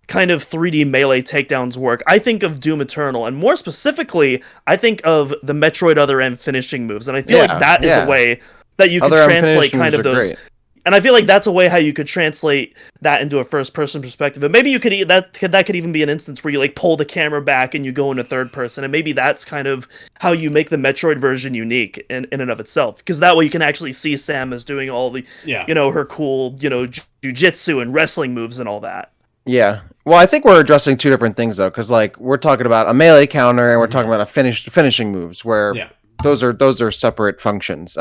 kind of 3D melee takedowns work, I think of Doom Eternal, and more specifically, I think of the Metroid Other M finishing moves, and I feel like that is a way that you could translate kind of those. Great. And I feel like that's a way how you could translate that into a first-person perspective. And maybe you could that could even be an instance where you like pull the camera back and you go into third person, and maybe that's kind of how you make the Metroid version unique in and of itself. Because that way you can actually see Samus doing all the, her cool, jujitsu and wrestling moves and all that. Yeah. Well, I think we're addressing two different things though, because like we're talking about a melee counter and we're talking about finishing moves, where those are separate functions.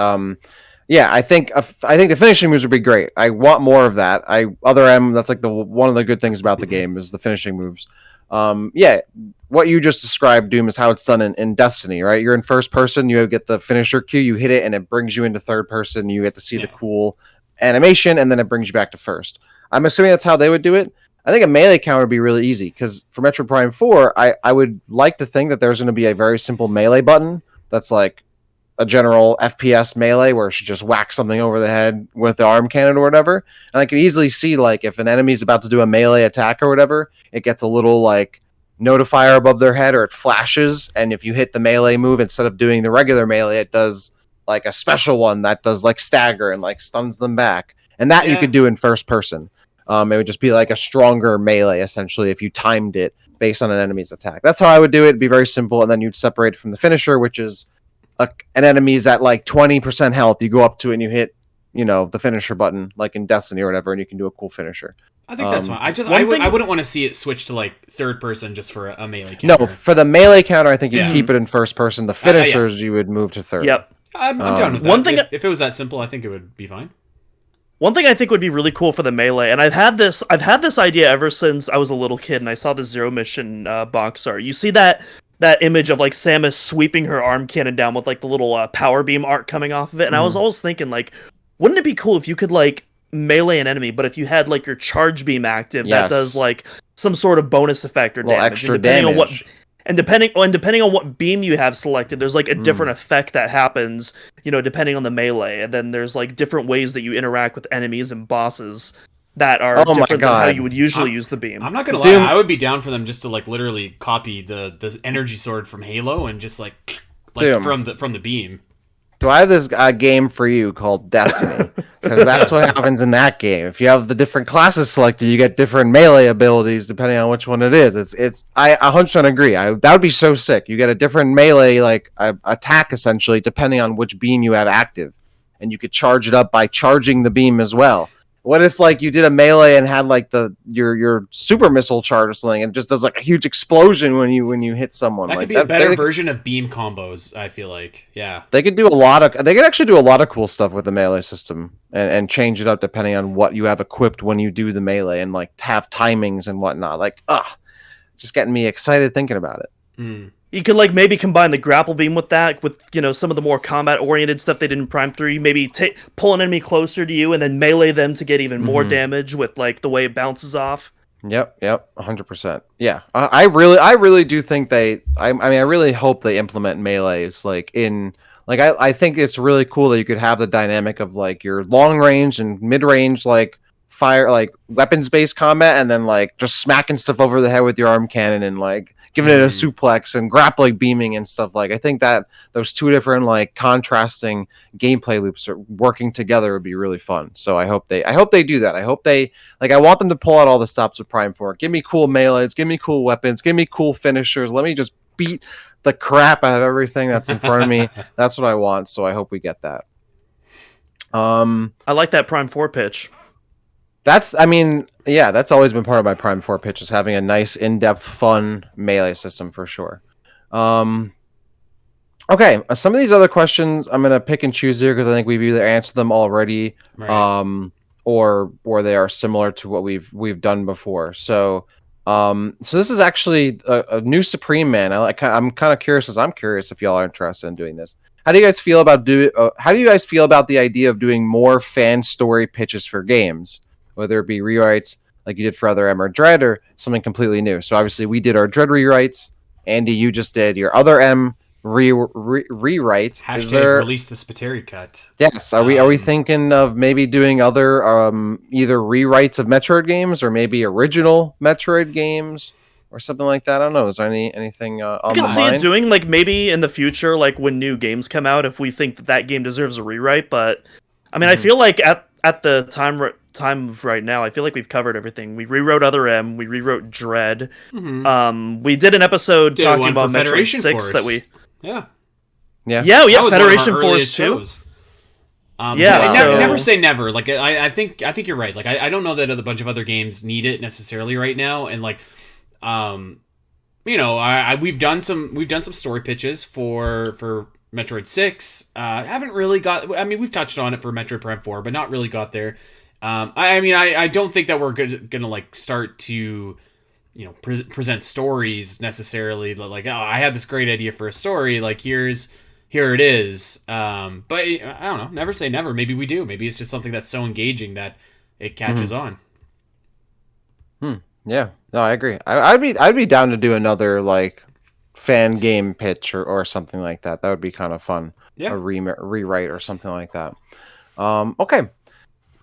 Yeah, I think the finishing moves would be great. I want more of that. That's like one of the good things about the game is the finishing moves. What you just described, Doom, is how it's done in Destiny, right? You're in first person, you get the finisher cue, you hit it, and it brings you into third person. You get to see the cool animation, and then it brings you back to first. I'm assuming that's how they would do it. I think a melee counter would be really easy, because for Metroid Prime 4, I would like to think that there's going to be a very simple melee button that's like a general FPS melee where she just whacks something over the head with the arm cannon or whatever. And I could easily see, like, if an enemy's about to do a melee attack or whatever, it gets a little, like, notifier above their head, or it flashes, and if you hit the melee move, instead of doing the regular melee, it does, like, a special one that does, like, stagger and, like, stuns them back. And that you could do in first person. It would just be like a stronger melee, essentially, if you timed it based on an enemy's attack. That's how I would do it. It'd be very simple, and then you'd separate from the finisher, which is an enemy's at like 20% health. You go up to it and you hit, the finisher button, like in Destiny or whatever, and you can do a cool finisher. I think that's fine. I wouldn't want to see it switch to like third person just for a melee counter. No, for the melee counter, I think you keep it in first person. The finishers, you would move to third. Yep. I'm down with that. One thing, if it was that simple, I think it would be fine. One thing I think would be really cool for the melee, and I've had this idea ever since I was a little kid, and I saw the Zero Mission box art. You see that image of like Samus sweeping her arm cannon down with like the little power beam arc coming off of it, and I was always thinking like, wouldn't it be cool if you could like melee an enemy, but if you had like your charge beam active, that does like some sort of bonus effect or damage, extra damage. Depending on what beam you have selected, there's like a different effect that happens, depending on the melee, and then there's like different ways that you interact with enemies and bosses that are different than how you would usually use the beam. I'm not gonna lie, I would be down for them just to like literally copy the energy sword from Halo and just like from the beam. Do I have this game for you called Destiny? Because that's what happens in that game. If you have the different classes selected, you get different melee abilities depending on which one it is. I 100% agree. That would be so sick. You get a different melee attack essentially depending on which beam you have active, and you could charge it up by charging the beam as well. What if like you did a melee and had like your super missile charge or something, and it just does like a huge explosion when you hit someone? That could be a better version of beam combos. I feel like, yeah, they could actually do a lot of cool stuff with the melee system and change it up depending on what you have equipped when you do the melee, and like have timings and whatnot. Like, just getting me excited thinking about it. You could like maybe combine the grapple beam with that, with some of the more combat oriented stuff they did in Prime 3. Maybe pull an enemy closer to you and then melee them to get even more damage with like the way it bounces off. Yep, 100%. Yeah, I really do think I really hope they implement melees I think it's really cool that you could have the dynamic of like your long range and mid range like fire like weapons based combat, and then like just smacking stuff over the head with your arm cannon and like giving it a suplex and grappling beaming and stuff. Like I think that those two different like contrasting gameplay loops are working together would be really fun. So I hope they do that. I want them to pull out all the stops with Prime 4. Give me cool melees, give me cool weapons, give me cool finishers. Let me just beat the crap out of everything that's in front of me. That's what I want. So I hope we get that. I like that Prime 4 pitch. That's always been part of my Prime 4 pitch, is having a nice, in-depth, fun melee system for sure. Okay, some of these other questions I'm going to pick and choose here because I think we've either answered them already, right, or they are similar to what we've done before. So this is actually a new Supreme Man. I'm kind of curious, as I'm curious if y'all are interested in doing this. How do you guys feel about the idea of doing more fan story pitches for games? Whether it be rewrites like you did for other M or Dread, or something completely new. So obviously we did our Dread rewrites. Andy, you just did your other M rewrite. Hashtag release the Spiteri cut. Yes. Are we thinking of maybe doing other either rewrites of Metroid games or maybe original Metroid games or something like that? I don't know. Is there anything on the mind? I can see it doing like maybe in the future, like when new games come out, if we think that game deserves a rewrite. But I mean, I feel like at the time of right now, I feel like we've covered everything. We rewrote Other M, we rewrote Dread. We did an episode talking about Metroid 6 that we Federation Force too. Never say never. Like I think you're right. Like I don't know that a bunch of other games need it necessarily right now, and like we've done some story pitches for Metroid 6. Haven't really got. I mean, we've touched on it for Metroid Prime 4, but not really got there. I don't think that we're gonna like start to, present stories necessarily. Like, oh, I have this great idea for a story. Like, here it is. But I don't know. Never say never. Maybe we do. Maybe it's just something that's so engaging that it catches on. Yeah. No, I agree. I'd be down to do another like fan game pitch or something like that. That would be kind of fun. Yeah. A rewrite or something like that. Okay.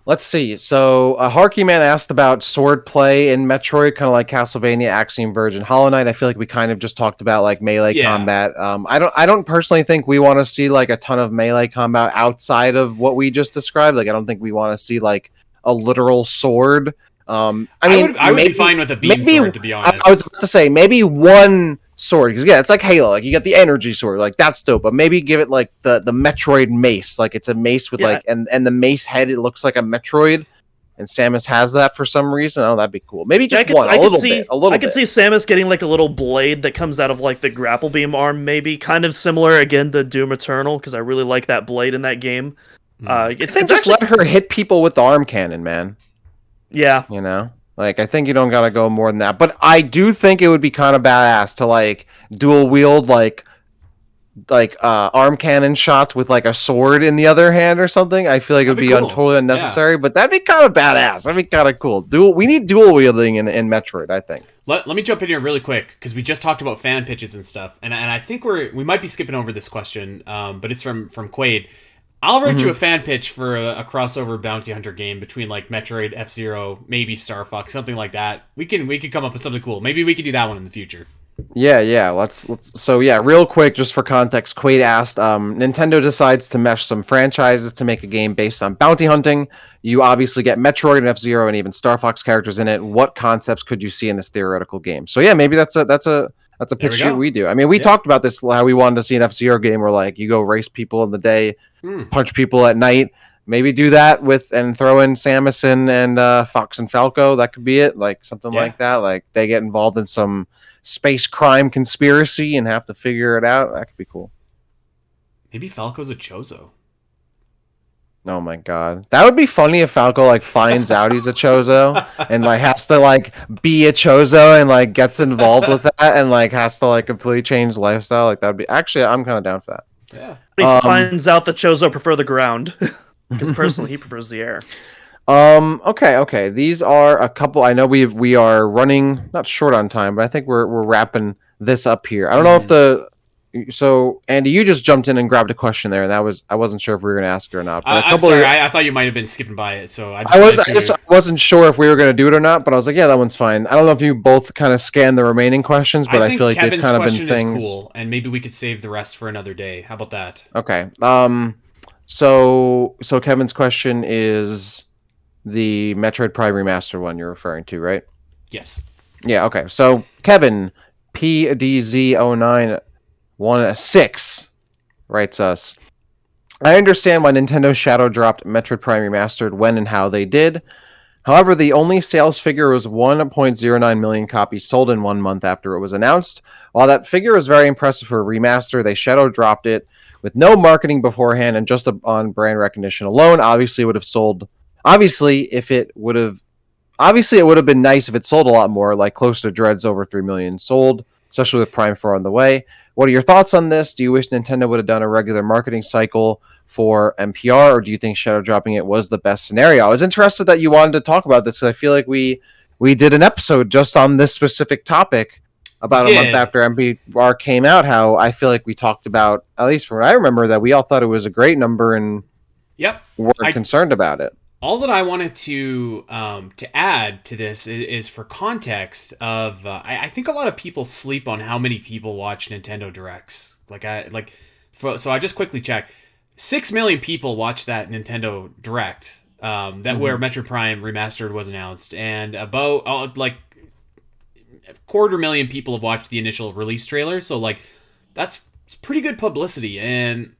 Let's see. So, Harky Man asked about sword play in Metroid, kind of like Castlevania, Axiom Verge, and Hollow Knight. I feel like we kind of just talked about like melee combat. I don't personally think we want to see like a ton of melee combat outside of what we just described. Like, I don't think we want to see like a literal sword I would be fine with a beam sword, to be honest. I was about to say maybe one sword, because it's like Halo, like you get the energy sword, like that's dope. But maybe give it like the Metroid mace, like it's a mace with like and the mace head, it looks like a Metroid. And Samus has that for some reason. Oh, that'd be cool. Maybe just one, a little bit. I could see Samus getting like a little blade that comes out of like the grapple beam arm, maybe kind of similar again to Doom Eternal, because I really like that blade in that game. It's just actually... let her hit people with the arm cannon, man. Yeah, you know, like I think you don't gotta go more than that. But I do think it would be kind of badass to like dual wield like arm cannon shots with like a sword in the other hand or something. I feel like it would be cool. Totally unnecessary, but that'd be kind of badass. That'd be kind of cool. We need dual wielding in Metroid, I think. Let me jump in here really quick, because we just talked about fan pitches and stuff, and I think we might be skipping over this question, but it's from Quaid. I'll write you a fan pitch for a crossover bounty hunter game between like Metroid, F-Zero, maybe Star Fox, something like that. We could come up with something cool. Maybe we could do that one in the future. Yeah. Let's. So yeah, real quick, just for context, Quaid asked, Nintendo decides to mesh some franchises to make a game based on bounty hunting. You obviously get Metroid and F-Zero and even Star Fox characters in it. What concepts could you see in this theoretical game? So yeah, maybe that's a pitch we do. I mean, we talked about this, how we wanted to see an F-Zero game where like you go race people in the day, punch people at night. Maybe do that and throw in Samus and Fox and Falco. That could be it, like something like that. Like they get involved in some space crime conspiracy and have to figure it out. That could be cool. Maybe Falco's a Chozo. Oh my god, that would be funny if Falco like finds out he's a Chozo and like has to like be a Chozo and like gets involved with that and like has to like completely change lifestyle. Like that'd be actually, I'm kind of down for that. Yeah, he finds out that Chozo prefer the ground because personally he prefers the air. Okay. These are a couple. I know we are running not short on time, but I think we're wrapping this up here. I don't know if so Andy, you just jumped in and grabbed a question there, and I wasn't sure if we were going to ask it or not. But I'm sorry, I thought you might have been skipping by it, so I wasn't sure if we were going to do it or not. But I was like, yeah, that one's fine. I don't know if you both kind of scanned the remaining questions, but I feel like they've kind of been things. Is cool, and maybe we could save the rest for another day. How about that? Okay. So Kevin's question is the Metroid Prime Remastered one you're referring to, right? Yes. Yeah, okay. So Kevin PDZ0916 writes us, I understand why Nintendo shadow dropped Metroid Prime Remastered when and how they did. However, the only sales figure was 1.09 million copies sold in 1 month after it was announced. While that figure was very impressive for a remaster, they shadow dropped it with no marketing beforehand and just on brand recognition alone. Obviously, it would have been nice if it sold a lot more, like close to Dread's over 3 million sold, especially with Prime 4 on the way. What are your thoughts on this? Do you wish Nintendo would have done a regular marketing cycle for MPR, or do you think shadow dropping it was the best scenario? I was interested that you wanted to talk about this, because I feel like we did an episode just on this specific topic about a month after MPR came out, how I feel like we talked about, at least from what I remember, that we all thought it was a great number and were concerned about it. All that I wanted to add to this is for context of I think a lot of people sleep on how many people watch Nintendo Directs. So I just quickly checked. 6 million people watched that Nintendo Direct where Metroid Prime Remastered was announced, and about 250,000 people have watched the initial release trailer. So like that's pretty good publicity. And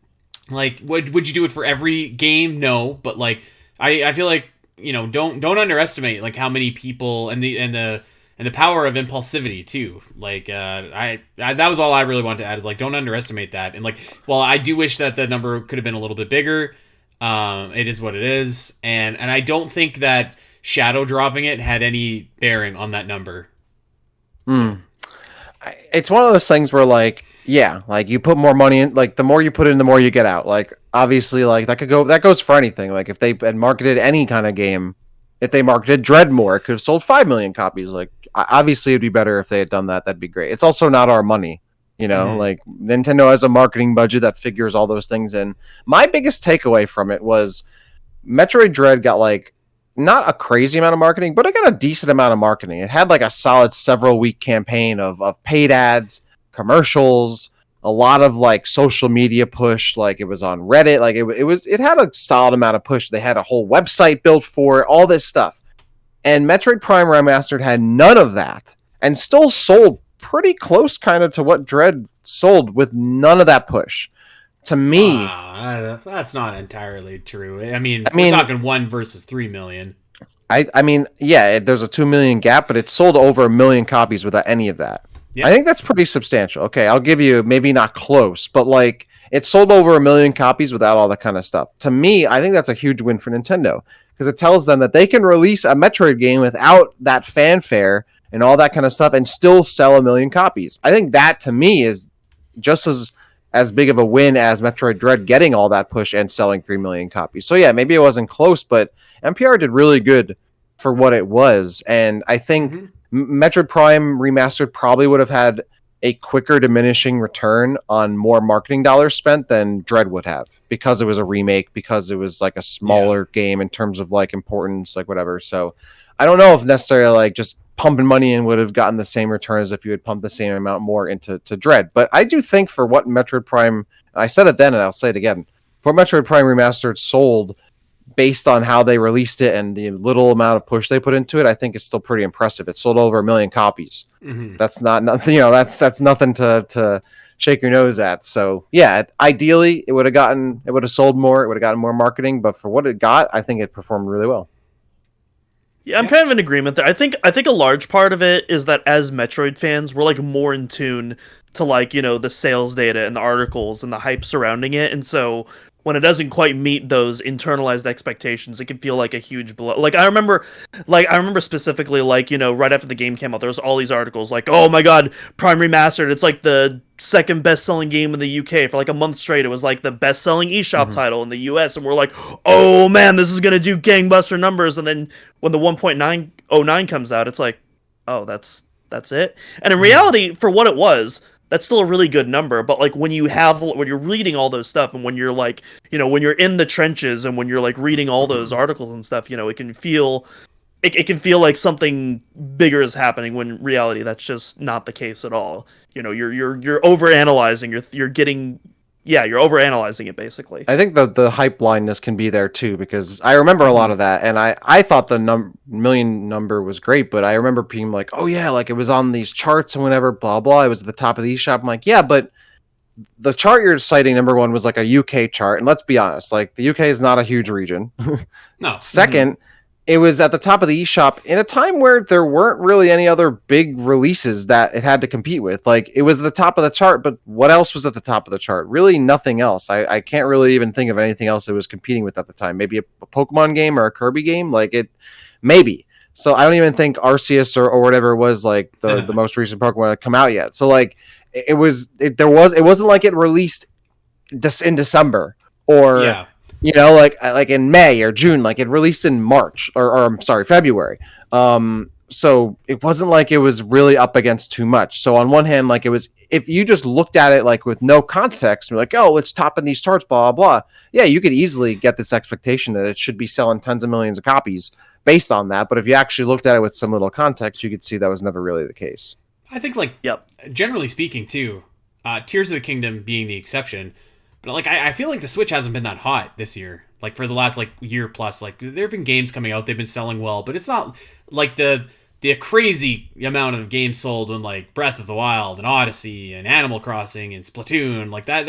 like, would you do it for every game? No, but like. I feel like, don't underestimate like how many people and the power of impulsivity too. Like I that was all I really wanted to add, is like, don't underestimate that. And like, while I do wish that the number could have been a little bit bigger, it is what it is, and I don't think that shadow dropping it had any bearing on that number. So. It's one of those things where like, yeah, like you put more money in, like the more you put in, the more you get out. Like obviously, like that goes for anything. Like if they had marketed any kind of game, if they marketed Dread more, it could have sold 5 million copies. Like obviously, it'd be better if they had done that. That'd be great. It's also not our money, Like Nintendo has a marketing budget that figures all those things in. My biggest takeaway from it was Metroid Dread got like not a crazy amount of marketing, but it got a decent amount of marketing. It had like a solid several week campaign of paid ads, commercials, a lot of like social media push. Like it was on Reddit. Like it had a solid amount of push. They had a whole website built for it, all this stuff. And Metroid Prime Remastered had none of that and still sold pretty close kind of to what Dread sold with none of that push. To me, that's not entirely true. I mean, we're talking 1 versus 3 million. I mean, yeah, there's a 2 million gap, but it sold over 1 million copies without any of that. Yeah. I think that's pretty substantial. Okay, I'll give you maybe not close, but like it sold over 1 million copies without all that kind of stuff. To me, I think that's a huge win for Nintendo because it tells them that they can release a Metroid game without that fanfare and all that kind of stuff and still sell 1 million copies. I think that to me is just as big of a win as Metroid Dread getting all that push and selling 3 million copies. So yeah, maybe it wasn't close, but MPR did really good for what it was. And I think Metroid Prime Remastered probably would have had a quicker diminishing return on more marketing dollars spent than Dread would have because it was a remake, because it was like a smaller game in terms of like importance, like whatever. So I don't know if necessarily like just pumping money in would have gotten the same return as if you had pumped the same amount more into Dread. But I do think for what Metroid Prime, I said it then and I'll say it again, for Metroid Prime Remastered sold based on how they released it and the little amount of push they put into it, I think it's still pretty impressive. It sold over 1 million copies. That's not nothing, that's nothing to shake your nose at. So yeah, ideally it would have sold more, it would have gotten more marketing, but for what it got, I think it performed really well. Yeah, I'm kind of in agreement there. I think a large part of it is that as Metroid fans, we're like more in tune to like, the sales data and the articles and the hype surrounding it. And so when it doesn't quite meet those internalized expectations, it can feel like a huge blow. Like I remember specifically, like, right after the game came out, there was all these articles like, oh my god, Prime Remastered, it's like the second best-selling game in the UK for like a month straight. It was like the best-selling eShop title in the US, and we're like, oh man, this is gonna do gangbuster numbers. And then when the 1.909 comes out, it's like, oh, that's it. And in reality, for what it was, that's still a really good number, but like when you're reading all those stuff and when you're like, when you're in the trenches and when you're like reading all those articles and stuff, it can feel like something bigger is happening when in reality that's just not the case at all. You're overanalyzing, you're overanalyzing it basically. I think the hype blindness can be there too, because I remember a lot of that, and I thought the million number was great, but I remember being like, oh yeah, like it was on these charts and whatever, blah blah. It was at the top of the eShop. I'm like, yeah, but the chart you're citing, number one, was like a UK chart, and let's be honest, like the UK is not a huge region. No. Second, it was at the top of the eShop in a time where there weren't really any other big releases that it had to compete with. Like, it was at the top of the chart, but what else was at the top of the chart? Really nothing else. I can't really even think of anything else it was competing with at the time. Maybe a Pokemon game or a Kirby game? Like, it... Maybe. So I don't even think Arceus or whatever was, like, the most recent Pokemon had come out yet. So, like, it wasn't like it released in December or... Yeah. Like in May or June, like it released in March or I'm sorry, February. So it wasn't like it was really up against too much. So on one hand, like it was, if you just looked at it like with no context, and you're like, oh, it's topping these charts, blah, blah, blah. Yeah, you could easily get this expectation that it should be selling tons of millions of copies based on that. But if you actually looked at it with some little context, you could see that was never really the case. I think, like, generally speaking, too, Tears of the Kingdom being the exception. But, like, I feel like the Switch hasn't been that hot this year. Like, for the last, like, year plus. Like, there have been games coming out, they've been selling well, but it's not, like, the crazy amount of games sold when, like, Breath of the Wild and Odyssey and Animal Crossing and Splatoon. Like, that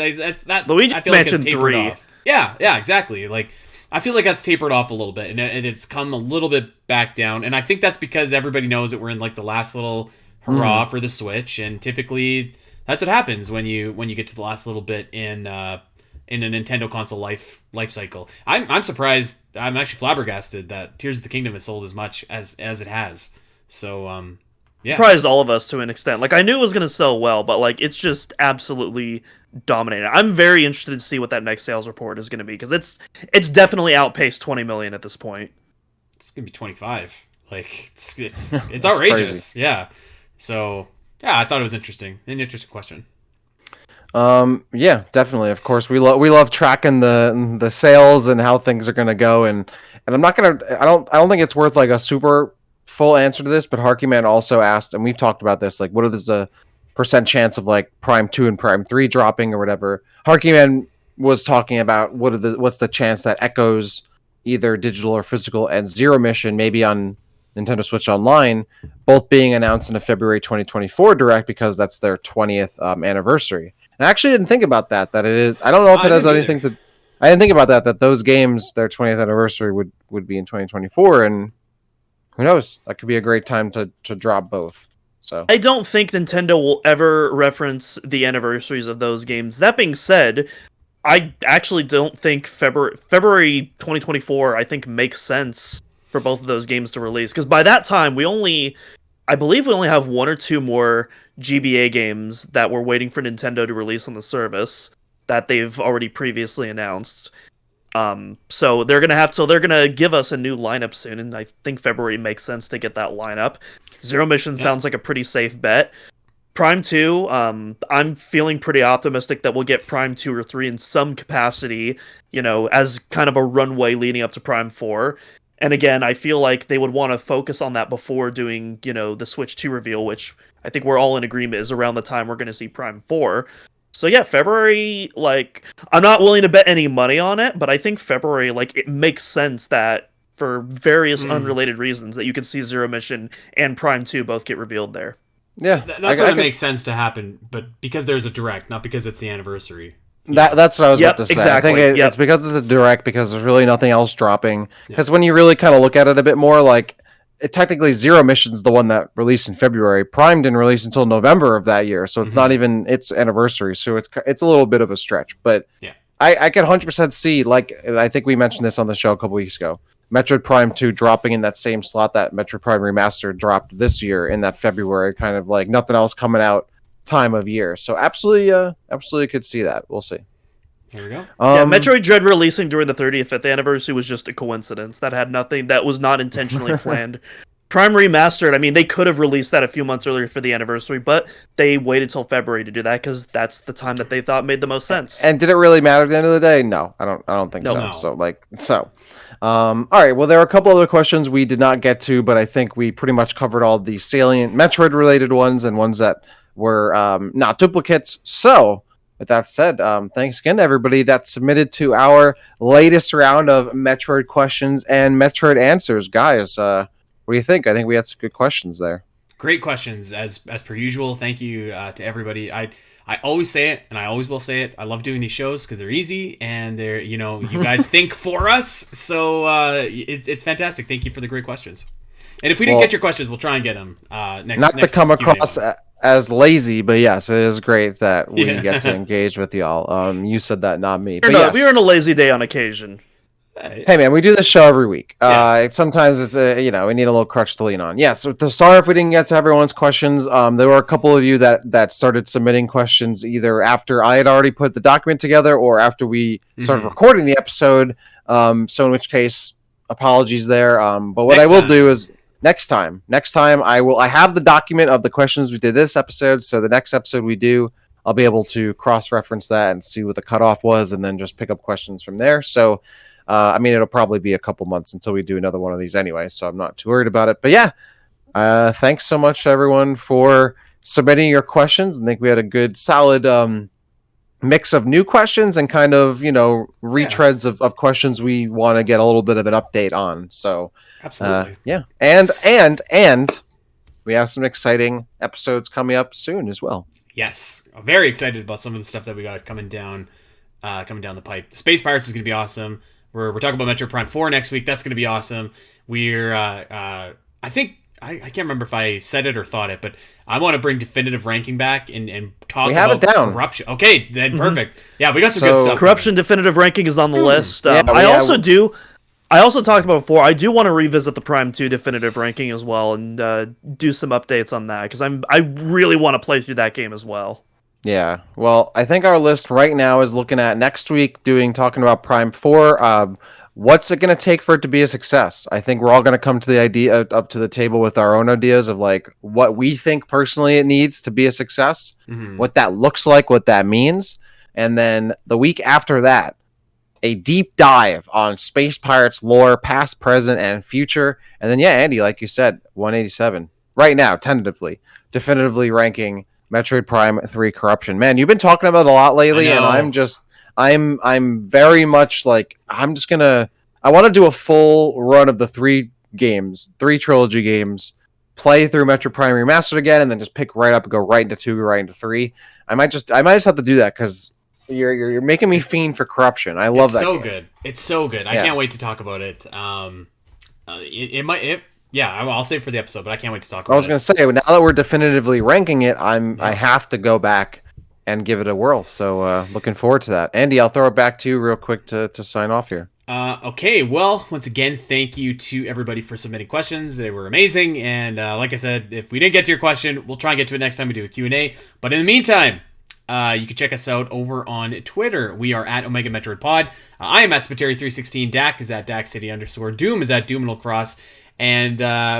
Luigi I feel like mentioned it's tapered 3. off. Yeah, exactly. Like, I feel like that's tapered off a little bit, and it's come a little bit back down. And I think that's because everybody knows that we're in, like, the last little hurrah for the Switch, and typically... That's what happens when you get to the last little bit in a Nintendo console life cycle. I'm surprised. I'm actually flabbergasted that Tears of the Kingdom has sold as much as it has. So yeah, surprised all of us to an extent. Like I knew it was going to sell well, but like it's just absolutely dominating. I'm very interested to see what that next sales report is going to be because it's definitely outpaced 20 million at this point. It's going to be 25. Like it's outrageous. Crazy. Yeah. So. Yeah, I thought it was interesting. An interesting question. Yeah, definitely. Of course, we love tracking the sales and how things are going to go, and I'm not gonna. I don't think it's worth like a super full answer to this. But Harkyman also asked, and we've talked about this. Like, what is the percent chance of like Prime 2 and Prime 3 dropping or whatever? Harkyman was talking about what's the chance that Echoes, either digital or physical, and Zero Mission maybe on Nintendo Switch Online, both being announced in a February 2024 Direct because that's their 20th anniversary. And I actually didn't think about that. That it is. I don't know if it has anything to. I didn't think about that. That those games, their 20th anniversary would be in 2024, and who knows? That could be a great time to drop both. So I don't think Nintendo will ever reference the anniversaries of those games. That being said, I actually don't think February 2024 I think makes sense for both of those games to release, because by that time I believe we only have one or two more GBA games that we're waiting for Nintendo to release on the service that they've already previously announced. So they're gonna give us a new lineup soon, and I think February makes sense to get that lineup. Zero Mission sounds like a pretty safe bet. Prime 2, I'm feeling pretty optimistic that we'll get Prime 2 or 3 in some capacity, as kind of a runway leading up to Prime 4. And again, I feel like they would want to focus on that before doing, the Switch 2 reveal, which I think we're all in agreement is around the time we're going to see Prime 4. So yeah, February, I'm not willing to bet any money on it, but I think February, it makes sense that for various unrelated reasons that you could see Zero Mission and Prime 2 both get revealed there. Yeah, that's what makes sense to happen, but because there's a Direct, not because it's the anniversary. That's what I was about to say. Exactly. I think it's because it's a Direct, because there's really nothing else dropping. Because when you really kind of look at it a bit more, technically Zero Mission's the one that released in February. Prime didn't release until November of that year, so it's not even its anniversary. So it's a little bit of a stretch. But I can 100% see, I think we mentioned this on the show a couple weeks ago, Metroid Prime 2 dropping in that same slot that Metroid Prime Remastered dropped this year in that February, kind of like nothing else coming out time of year. So absolutely could see that. We'll see. Here we go. Metroid Dread releasing during the 35th anniversary was just a coincidence. That was not intentionally planned. Prime Remastered, they could have released that a few months earlier for the anniversary, but they waited till February to do that because that's the time that they thought made the most sense. And did it really matter at the end of the day? No, I don't think so. No. All right. Well, there are a couple other questions we did not get to, but I think we pretty much covered all the salient Metroid related ones and ones that were not duplicates. So with that said, thanks again to everybody that submitted to our latest round of Metroid questions and Metroid answers. Guys, what do you think? I think we had some good questions there. Great questions, as per usual. Thank you to everybody. I always say it, and I always will say it. I love doing these shows because they're easy, and they're you guys think for us. So it's fantastic. Thank you for the great questions. And if we didn't get your questions, we'll try and get them next. Not to come across as lazy, but yes, it is great that we get to engage with y'all. You said that, not me. We were on a lazy day on occasion. Hey man, we do this show every week. Sometimes it's we need a little crutch to lean on. So sorry if we didn't get to everyone's questions. There were a couple of you that started submitting questions either after I had already put the document together or after we started recording the episode. So in which case, apologies there. But what I will do is next time I have the document of the questions we did this episode. So the next episode we do, I'll be able to cross-reference that and see what the cutoff was, and then just pick up questions from there. So. It'll probably be a couple months until we do another one of these anyway, so I'm not too worried about it. But thanks so much, everyone, for submitting your questions. I think we had a good, solid mix of new questions and kind of, retreads of questions we want to get a little bit of an update on. So, absolutely. And we have some exciting episodes coming up soon as well. Yes. I'm very excited about some of the stuff that we got coming down the pipe. Space Pirates is going to be awesome. We're talking about Metroid Prime 4 next week. That's going to be awesome. We're I think I can't remember if I said it or thought it, but I want to bring definitive ranking back and talk about corruption. Okay, then perfect. Yeah, we got some good stuff. Corruption definitive ranking is on the list. I also talked about before, I do want to revisit the Prime 2 definitive ranking as well and do some updates on that because I really want to play through that game as well. Yeah, well, I think our list right now is looking at next week talking about Prime 4. What's it going to take for it to be a success? I think we're all going to come to the idea up to the table with our own ideas of what we think personally it needs to be a success, what that looks like, what that means. And then the week after that, a deep dive on Space Pirates lore, past, present, and future. And then, Andy, like you said, 187 right now, definitively ranking Metroid Prime 3 Corruption. Man, you've been talking about it a lot lately, and I'm very much I want to do a full run of the three games, 3 trilogy games, play through Metroid Prime Remastered again, and then just pick right up and go right into 2, right into 3. I might just have to do that because you're making me fiend for corruption. I love that. It's so good. I can't wait to talk about it. I'll save for the episode, but I can't wait to talk about it. I was going to say, now that we're definitively ranking it, I have to go back and give it a whirl. So looking forward to that. Andy, I'll throw it back to you real quick to sign off here. Okay, well, once again, thank you to everybody for submitting questions. They were amazing, and like I said, if we didn't get to your question, we'll try and get to it next time we do a Q&A. But in the meantime, you can check us out over on Twitter. We are at Omega Metroid Pod. I am at Spiteri316. Dak is at DakCity_. Doom is at Doominalcross. And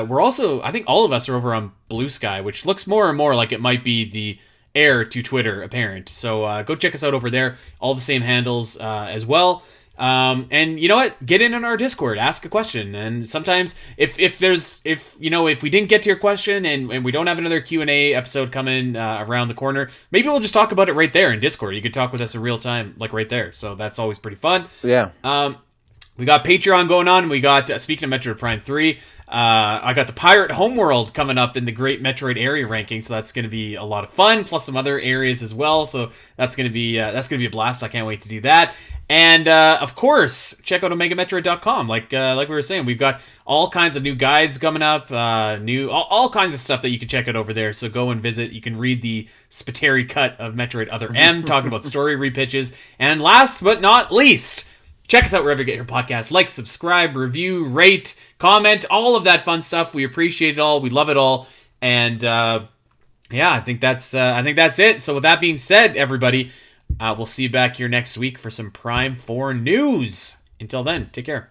we're also, I think all of us are over on Blue Sky, which looks more and more like it might be the heir to Twitter apparent. So go check us out over there. All the same handles as well. And you know what? Get in on our Discord, ask a question. And sometimes if we didn't get to your question and we don't have another Q&A episode coming around the corner, maybe we'll just talk about it right there in Discord. You could talk with us in real time, like right there. So that's always pretty fun. Yeah. We got Patreon going on. We got, speaking of Metroid Prime 3, I got the Pirate Homeworld coming up in the Great Metroid Area ranking, so that's going to be a lot of fun, plus some other areas as well. So that's going to be a blast. I can't wait to do that. And of course, check out OmegaMetroid.com. Like we were saying, we've got all kinds of new guides coming up, all kinds of stuff that you can check out over there. So go and visit. You can read the Spiteri cut of Metroid Other M, talking about story repitches. And last but not least, check us out wherever you get your podcasts. Like, subscribe, review, rate, comment, all of that fun stuff. We appreciate it all. We love it all. And I think that's it. So with that being said, everybody, we'll see you back here next week for some Prime 4 news. Until then, take care.